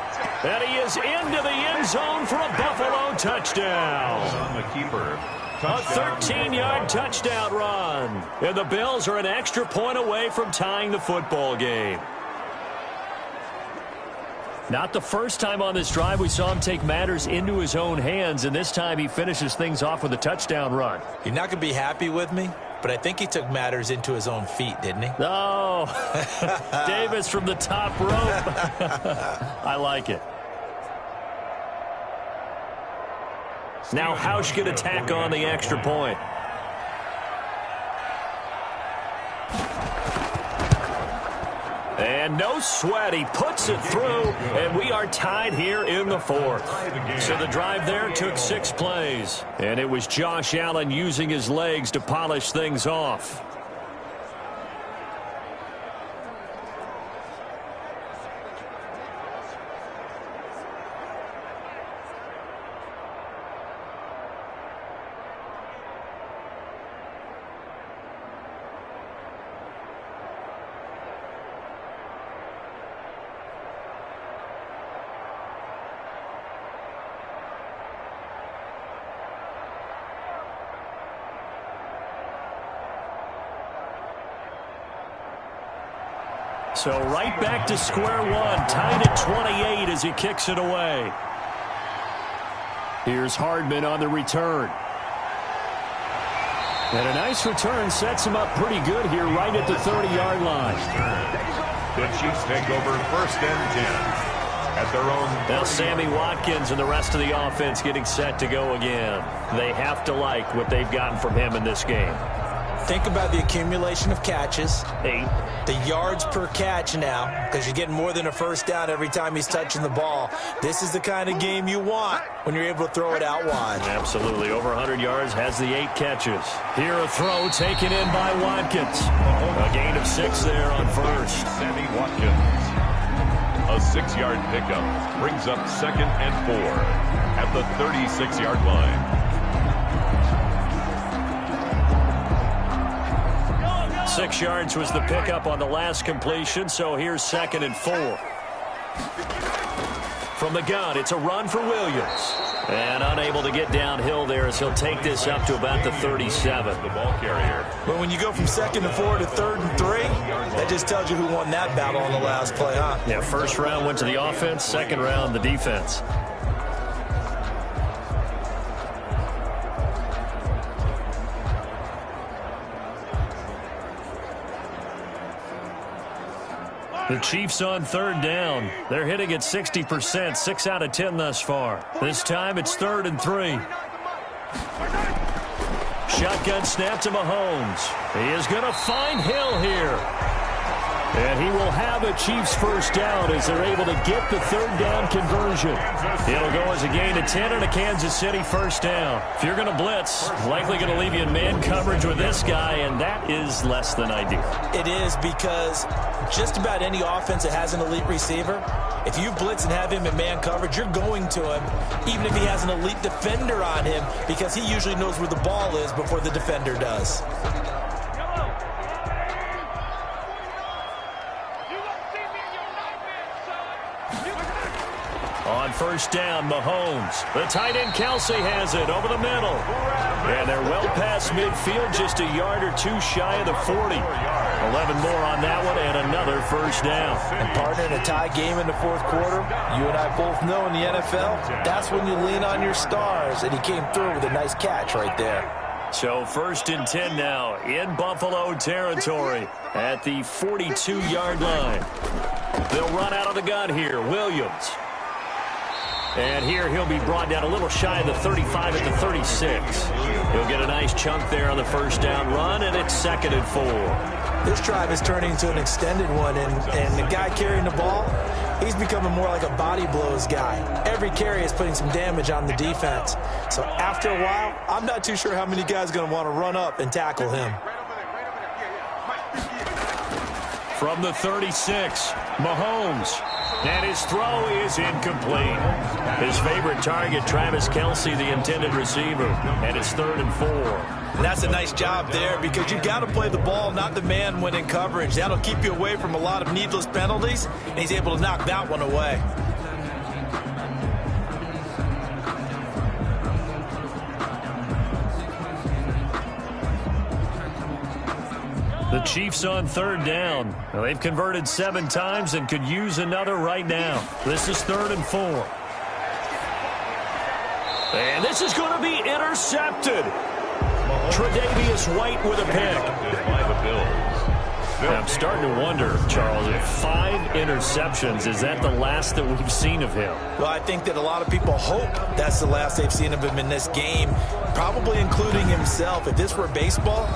And he is into the end zone for a Buffalo touchdown. A 13-yard touchdown run. And the Bills are an extra point away from tying the football game. Not the first time on this drive we saw him take matters into his own hands, and this time he finishes things off with a touchdown run. You're not going to be happy with me, but I think he took matters into his own feet, didn't he? Oh, Davis from the top rope. I like it. Now Hausch going to tack on the extra point. And no sweat, he puts it through, and we are tied here in the fourth. So the drive there took 6 plays, and it was Josh Allen using his legs to polish things off. So right back to square one, tied at 28 as he kicks it away. Here's Hardman on the return. And a nice return sets him up pretty good here right at the 30-yard line. The Chiefs take over 1st and 10 at their own. Now Sammy Watkins and the rest of the offense getting set to go again. They have to like what they've gotten from him in this game. Think about the accumulation of catches. 8. The yards per catch now, because you're getting more than a first down every time he's touching the ball. This is the kind of game you want when you're able to throw it out wide. Absolutely. Over 100 yards, has the 8 catches. Here a throw taken in by Watkins. A gain of 6 there on 1st. Sammy Watkins. A 6-yard pickup brings up 2nd and 4 at the 36-yard line. 6 yards was the pickup on the last completion, so here's 2nd and 4. From the gun, it's a run for Williams. And unable to get downhill there as he'll take this up to about the 37. The ball carrier. But when you go from 2nd and 4 to 3rd and 3, that just tells you who won that battle on the last play, huh? Yeah, first round went to the offense, second round the defense. The Chiefs on 3rd down. They're hitting at 60%, 6 out of 10 thus far. This time it's 3rd and 3. Shotgun snap to Mahomes. He is going to find Hill here. And he will have a Chiefs first down as they're able to get the 3rd down conversion. It'll go as a gain of 10 and a Kansas City first down. If you're going to blitz, likely going to leave you in man coverage with this guy, and that is less than ideal. It is, because just about any offense that has an elite receiver, if you blitz and have him in man coverage, you're going to him, even if he has an elite defender on him, because he usually knows where the ball is before the defender does. On first down, Mahomes. The tight end, Kelsey, has it over the middle. And they're well past midfield, just a yard or two shy of the 40. 11 more on that one, and another first down. And partner, in a tie game in the 4th quarter, you and I both know in the NFL, that's when you lean on your stars, and he came through with a nice catch right there. So 1st and 10 now in Buffalo territory at the 42-yard line. They'll run out of the gun here. Williams. And here he'll be brought down a little shy of the 35 at the 36. He'll get a nice chunk there on the first down run, and it's 2nd and 4. This drive is turning into an extended one, and the guy carrying the ball, he's becoming more like a body blows guy. Every carry is putting some damage on the defense. So after a while, I'm not too sure how many guys are going to want to run up and tackle him. From the 36, Mahomes. And his throw is incomplete. His favorite target, Travis Kelsey, the intended receiver. And it's 3rd and 4. And that's a nice job there, because you've got to play the ball, not the man when in coverage. That'll keep you away from a lot of needless penalties, and he's able to knock that one away. The Chiefs on 3rd down. Well, they've converted 7 times and could use another right now. This is 3rd and 4. And this is going to be intercepted. Tre'Davious White with a pick. By the Bills. I'm starting to wonder, Charles, if 5 interceptions, is that the last that we've seen of him? Well, I think that a lot of people hope that's the last they've seen of him in this game, probably including himself. If this were baseball,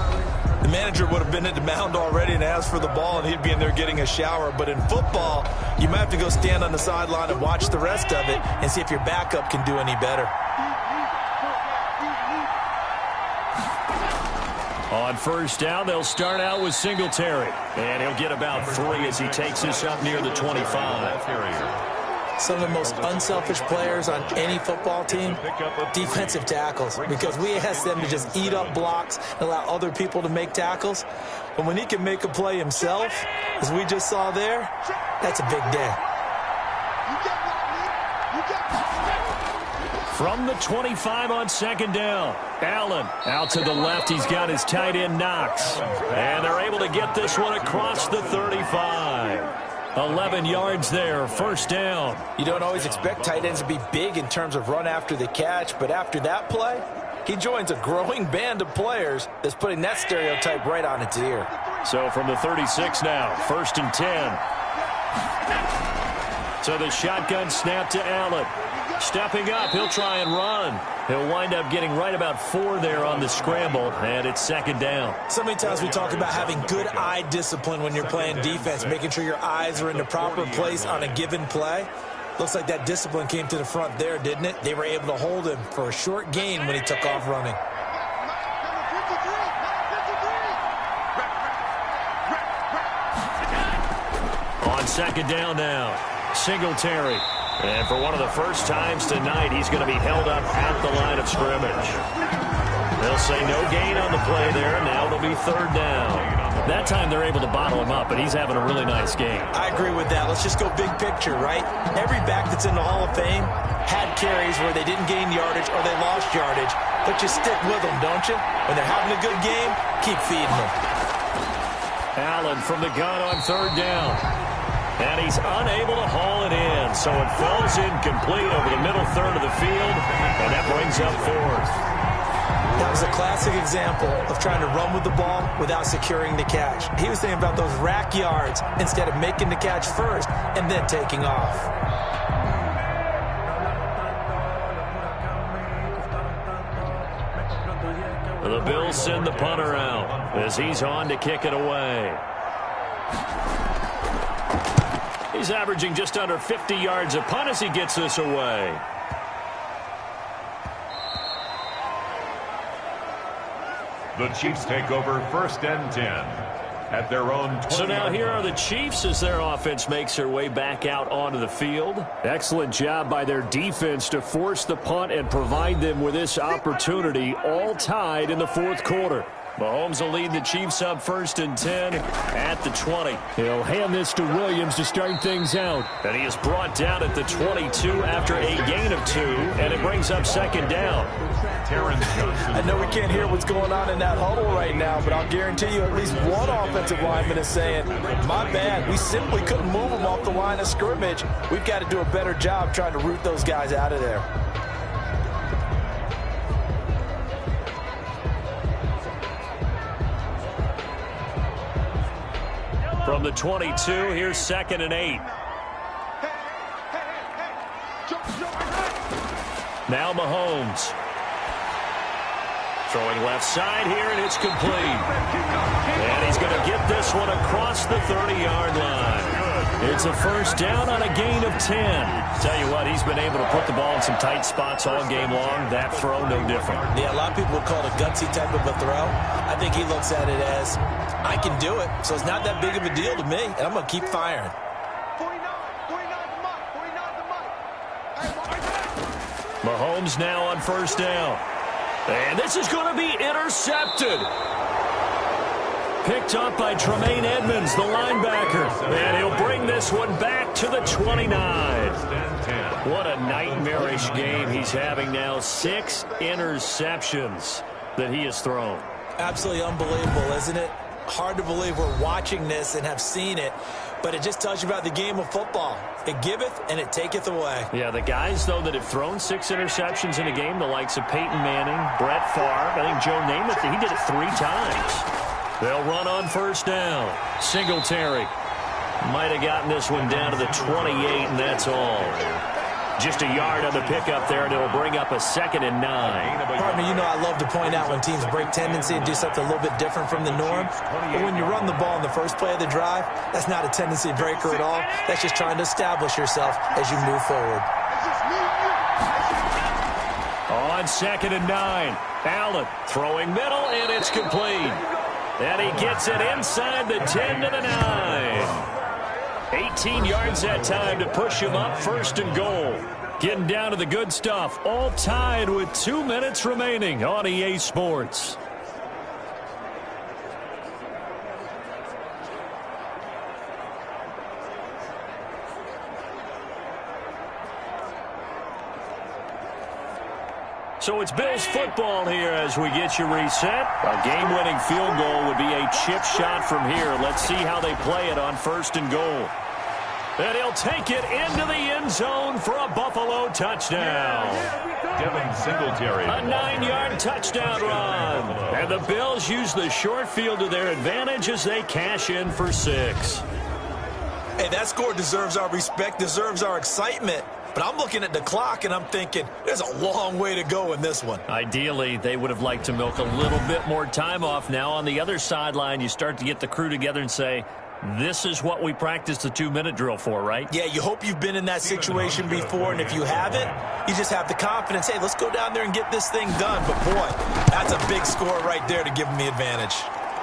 the manager would have been at the mound already and asked for the ball, and he'd be in there getting a shower. But in football, you might have to go stand on the sideline and watch the rest of it and see if your backup can do any better. On first down, they'll start out with Singletary. And he'll get about 3 as he takes this up near the 25. Some of the most unselfish players on any football team, defensive tackles, because we ask them to just eat up blocks and allow other people to make tackles. But when he can make a play himself, as we just saw there, that's a big day. From the 25 on 2nd down, Allen out to the left. He's got his tight end Knox. And they're able to get this one across the 35. 11 yards there, first down. You don't always expect tight ends to be big in terms of run after the catch, but after that play, he joins a growing band of players that's putting that stereotype right on its ear. So from the 36 now, 1st and 10. So the shotgun snap to Allen. Stepping up, he'll try and run. He'll wind up getting right about 4 there on the scramble, and it's 2nd down. So many times we talk about having good eye discipline when you're playing defense, making sure your eyes are in the proper place on a given play. Looks like that discipline came to the front there, didn't it? They were able to hold him for a short gain when he took off running. On 2nd down now. Singletary. And for one of the first times tonight, he's going to be held up at the line of scrimmage. They'll say no gain on the play there. Now it'll be third down. That time they're able to bottle him up, but he's having a really nice game. I agree with that. Let's just go big picture, right? Every back that's in the Hall of Fame had carries where they didn't gain yardage or they lost yardage, but you stick with them, don't you? When they're having a good game, keep feeding them. Allen from the gun on third down. And he's unable to haul it in, so it falls incomplete over the middle third of the field, and that brings up fourth. That was a classic example of trying to run with the ball without securing the catch. He was thinking about those rack yards instead of making the catch first and then taking off. The Bills send the punter out as he's on to kick it away. He's averaging just under 50 yards a punt as he gets this away. The Chiefs take over 1st and 10 at their own 20. So now here are the Chiefs as their offense makes their way back out onto the field. Excellent job by their defense to force the punt and provide them with this opportunity, all tied in the fourth quarter. Mahomes will lead the Chiefs up 1st and 10 at the 20. He'll hand this to Williams to start things out. And he is brought down at the 22 after a gain of 2, and it brings up 2nd down. I know we can't hear what's going on in that huddle right now, but I'll guarantee you at least one offensive lineman is saying, my bad, we simply couldn't move them off the line of scrimmage. We've got to do a better job trying to root those guys out of there. From the 22, here's 2nd and 8. Now Mahomes. Throwing left side here, and it's complete. And he's going to get this one across the 30-yard line. It's a first down on a gain of 10. Tell you what, he's been able to put the ball in some tight spots all game long. That throw, no different. Yeah, a lot of people would call it a gutsy type of a throw. I think he looks at it as, I can do it, so it's not that big of a deal to me, and I'm going to keep firing. 49 the mark. Mahomes now on first down. And this is going to be intercepted. Picked up by Tremaine Edmonds, the linebacker. And he'll bring this one back to the 29. What a nightmarish game he's having now. 6 interceptions that he has thrown. Absolutely unbelievable, isn't it? Hard to believe we're watching this and have seen it, but it just tells you about the game of football. It giveth and it taketh away. Yeah, the guys, though, that have thrown 6 interceptions in a game, the likes of Peyton Manning, Brett Favre, I think Joe Namath, he did it 3 times. They'll run on first down. Singletary might have gotten this one down to the 28, and that's all. Just a yard on the pickup there, and it'll bring up a 2nd and 9. Partner, you know I love to point out when teams break tendency and do something a little bit different from the norm. But when you run the ball in the first play of the drive, that's not a tendency breaker at all. That's just trying to establish yourself as you move forward. On 2nd and 9, Allen throwing middle, and it's complete. And he gets it inside the 10 to the 9. 18 yards that time to push him up 1st and goal. Getting down to the good stuff. All tied with 2 minutes remaining on EA Sports. So it's Bills football here as we get you reset. A game-winning field goal would be a chip shot from here. Let's see how they play it on 1st and goal. And he'll take it into the end zone for a Buffalo touchdown. Devin Singletary. A 9-yard touchdown run. And the Bills use the short field to their advantage as they cash in for 6. Hey, that score deserves our respect, deserves our excitement. But I'm looking at the clock, and I'm thinking there's a long way to go in this one. Ideally, they would have liked to milk a little bit more time off. Now, on the other sideline, you start to get the crew together and say, this is what we practiced the 2-minute drill for, right? Yeah, you hope you've been in that situation before, and if you haven't, you just have the confidence, hey, let's go down there and get this thing done. But, boy, that's a big score right there to give them the advantage.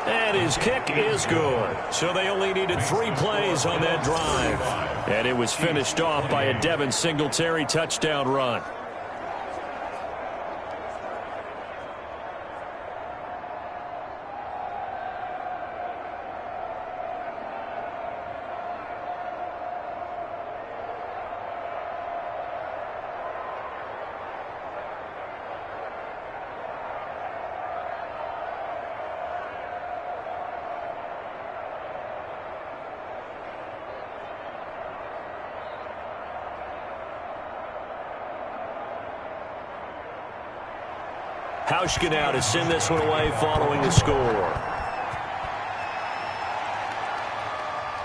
And his kick is good. So they only needed 3 plays on that drive. And it was finished off by a Devin Singletary touchdown run. Hauschka now to send this one away following the score.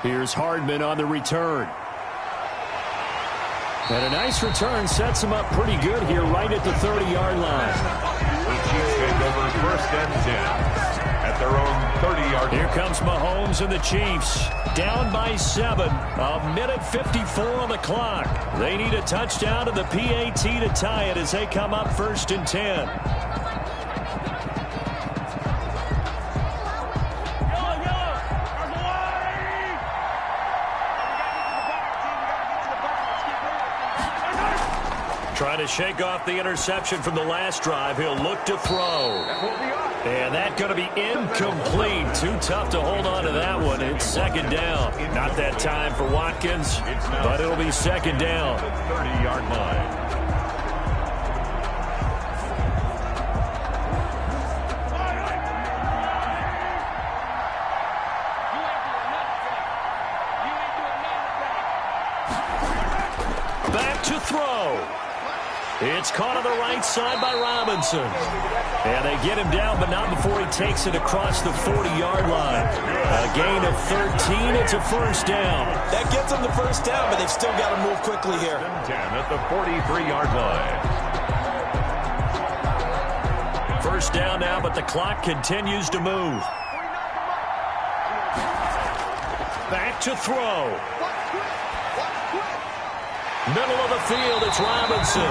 Here's Hardman on the return. And a nice return sets him up pretty good here right at the 30-yard line. The Chiefs take over 1st and 10 at their own 30-yard line. Here comes Mahomes and the Chiefs. Down by 7. A minute 54 on the clock. They need a touchdown and the PAT to tie it as they come up 1st and 10. Trying to shake off the interception from the last drive. He'll look to throw. And that's going to be incomplete. Too tough to hold on to that one. It's 2nd down. Not that time for Watkins, but it'll be 2nd down. 30-yard line. Back to throw. It's caught on the right side by Robinson. And they get him down, but not before he takes it across the 40-yard line. A gain of 13. It's a 1st down. That gets them the 1st down, but they've still got to move quickly here. 10 at the 43-yard line. 1st down now, but the clock continues to move. Back to throw. Middle of the field, it's Robinson.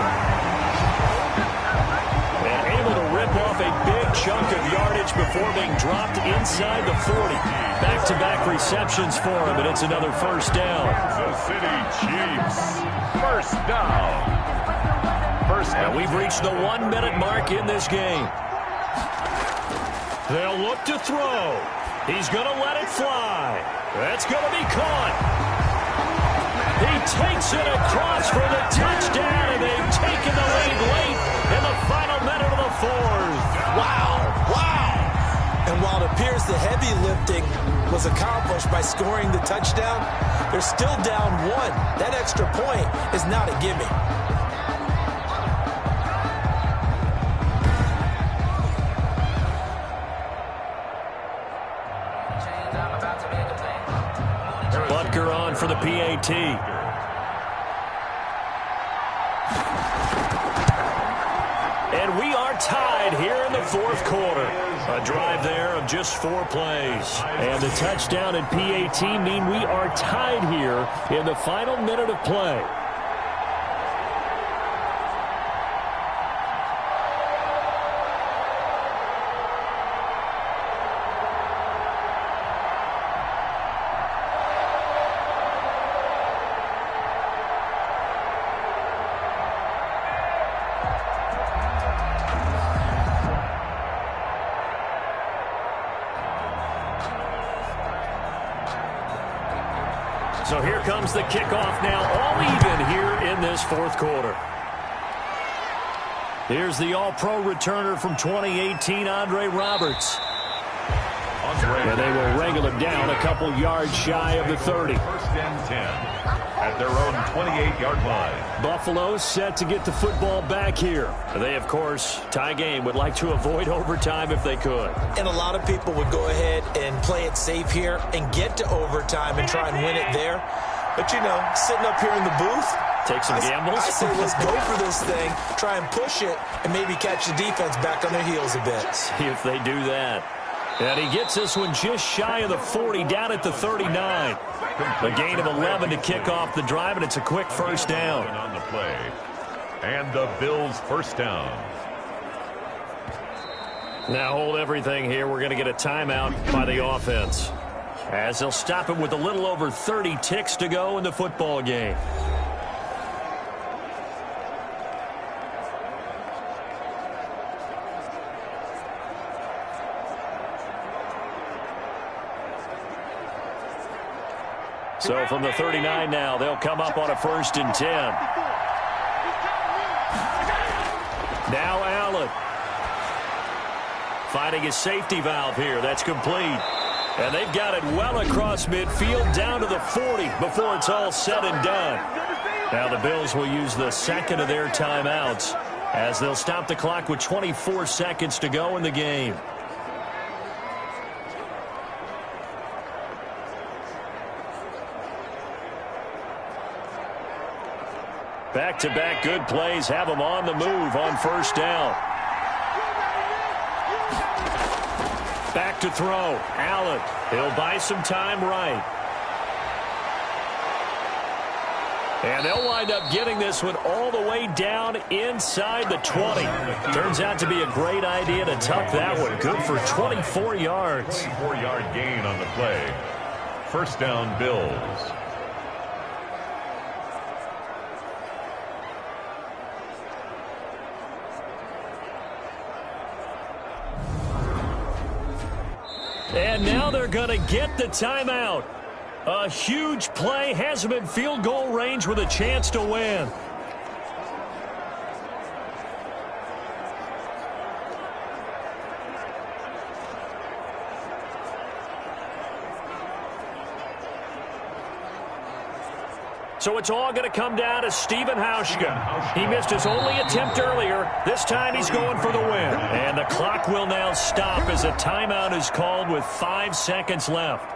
And able to rip off a big chunk of yardage before being dropped inside the 40. Back-to-back receptions for him, and it's another 1st down. The City Chiefs, 1st down. And we've reached the 1-minute mark in this game. They'll look to throw. He's going to let it fly. That's going to be caught. He takes it across for the touchdown, and they've taken the lead late in the final minute of the 4th. Wow, wow. And while it appears the heavy lifting was accomplished by scoring the touchdown, they're still down 1. That extra point is not a gimme. Butker on for the PAT. And we are tied here in the 4th quarter. A drive there of just 4 plays. And the touchdown and PAT mean we are tied here in the final minute of play. So here comes the kickoff now, all even here in this 4th quarter. Here's the All-Pro returner from 2018, Andre Roberts. And they will wrangle him down a couple yards shy of the 30. 1st and 10 at their own 28-yard line. Buffalo set to get the football back here. They, of course, tie game, would like to avoid overtime if they could. And a lot of people would go ahead and play it safe here and get to overtime and try and win it there. But, you know, sitting up here in the booth, take some gambles. I say let's go for this thing, try and push it, and maybe catch the defense back on their heels a bit. See if they do that. And he gets this one just shy of the 40, down at the 39. A gain of 11 to kick off the drive, and it's a quick 1st down. On the play. And the Bills' 1st down. Now hold everything here. We're going to get a timeout by the offense. as they'll stop it with a little over 30 ticks to go in the football game. So from the 39 now, they'll come up on a 1st and 10. Now Allen. Finding a safety valve here. That's complete. And they've got it well across midfield down to the 40 before it's all said and done. Now the Bills will use the second of their timeouts as they'll stop the clock with 24 seconds to go in the game. Back-to-back good plays have them on the move on 1st down. Back to throw. Allen. He'll buy some time right. And they'll wind up getting this one all the way down inside the 20. Turns out to be a great idea to tuck that one. Good for 24 yards. 24-yard gain on the play. 1st down, Bills. And now they're going to get the timeout. A huge play has them in field goal range with a chance to win. So it's all going to come down to Stephen Hauschka. He missed his only attempt earlier. This time he's going for the win. And the clock will now stop as a timeout is called with 5 seconds left.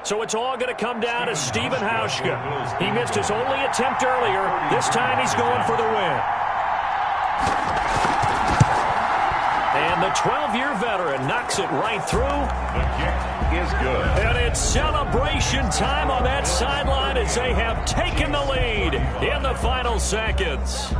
So it's all going to come down to Stephen Hauschka. He missed his only attempt earlier. This time he's going for the win. And the 12-year veteran knocks it right through. The kick is good. And it's celebration time on that sideline as they have taken the lead in the final seconds.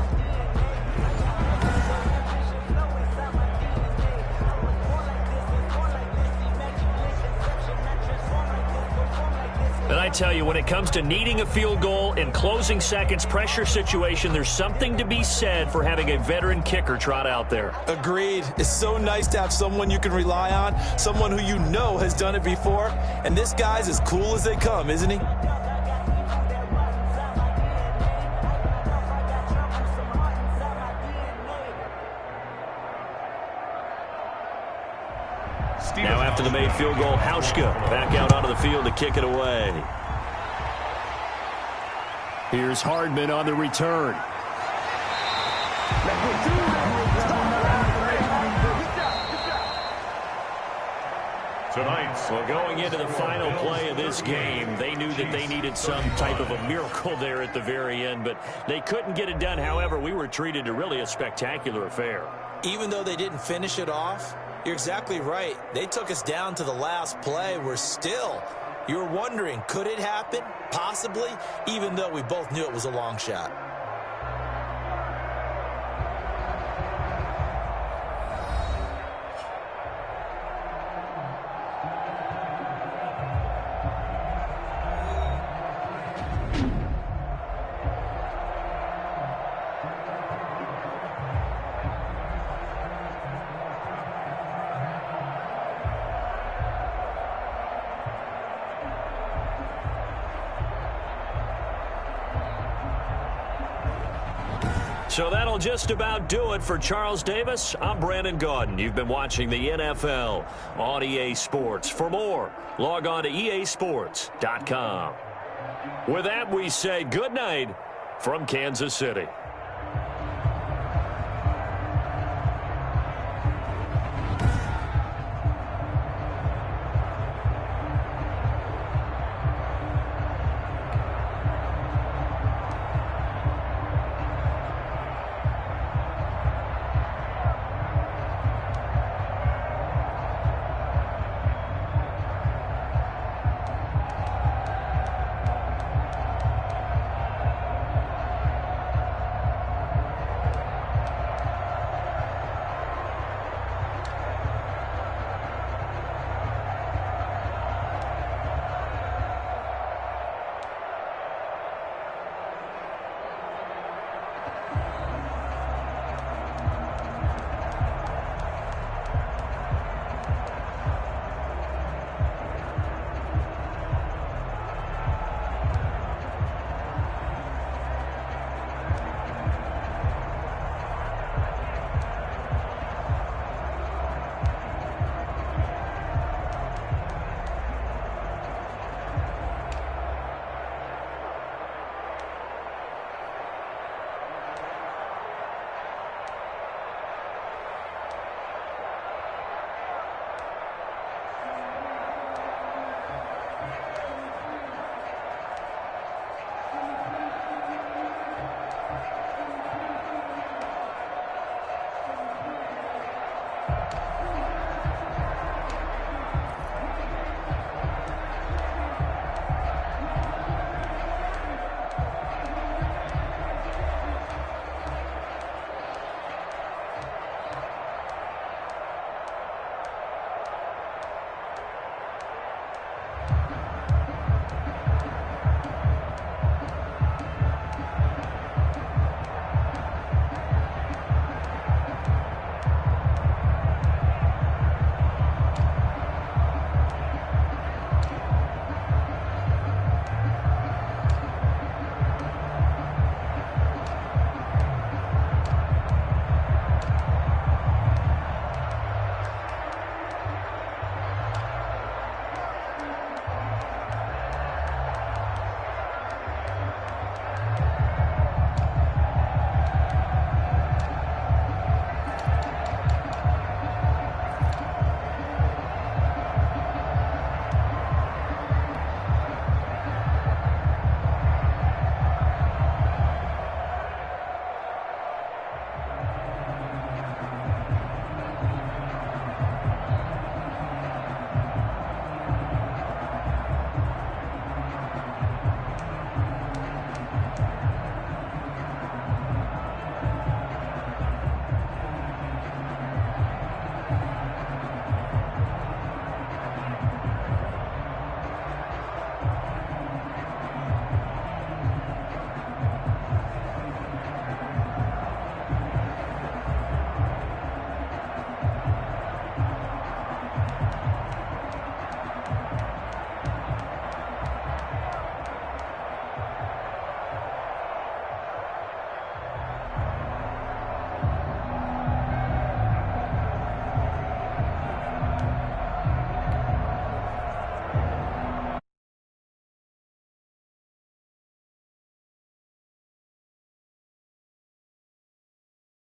And I tell you, when it comes to needing a field goal in closing seconds, pressure situation, there's something to be said for having a veteran kicker trot out there. Agreed. It's so nice to have someone you can rely on, someone who you know has done it before. And this guy's as cool as they come, isn't he? Now after the made field goal, Hauschka back out onto the field to kick it away. Here's Hardman on the return. Well, going into the final play of this game, they knew that they needed some type of a miracle there at the very end, but they couldn't get it done. However, we were treated to really a spectacular affair. Even though they didn't finish it off, you're exactly right. They took us down to the last play. We're still, you were wondering, could it happen? Possibly, even though we both knew it was a long shot. So that'll just about do it for Charles Davis. I'm Brandon Gaudin. You've been watching the NFL on EA Sports. For more, log on to easports.com. With that, we say good night from Kansas City.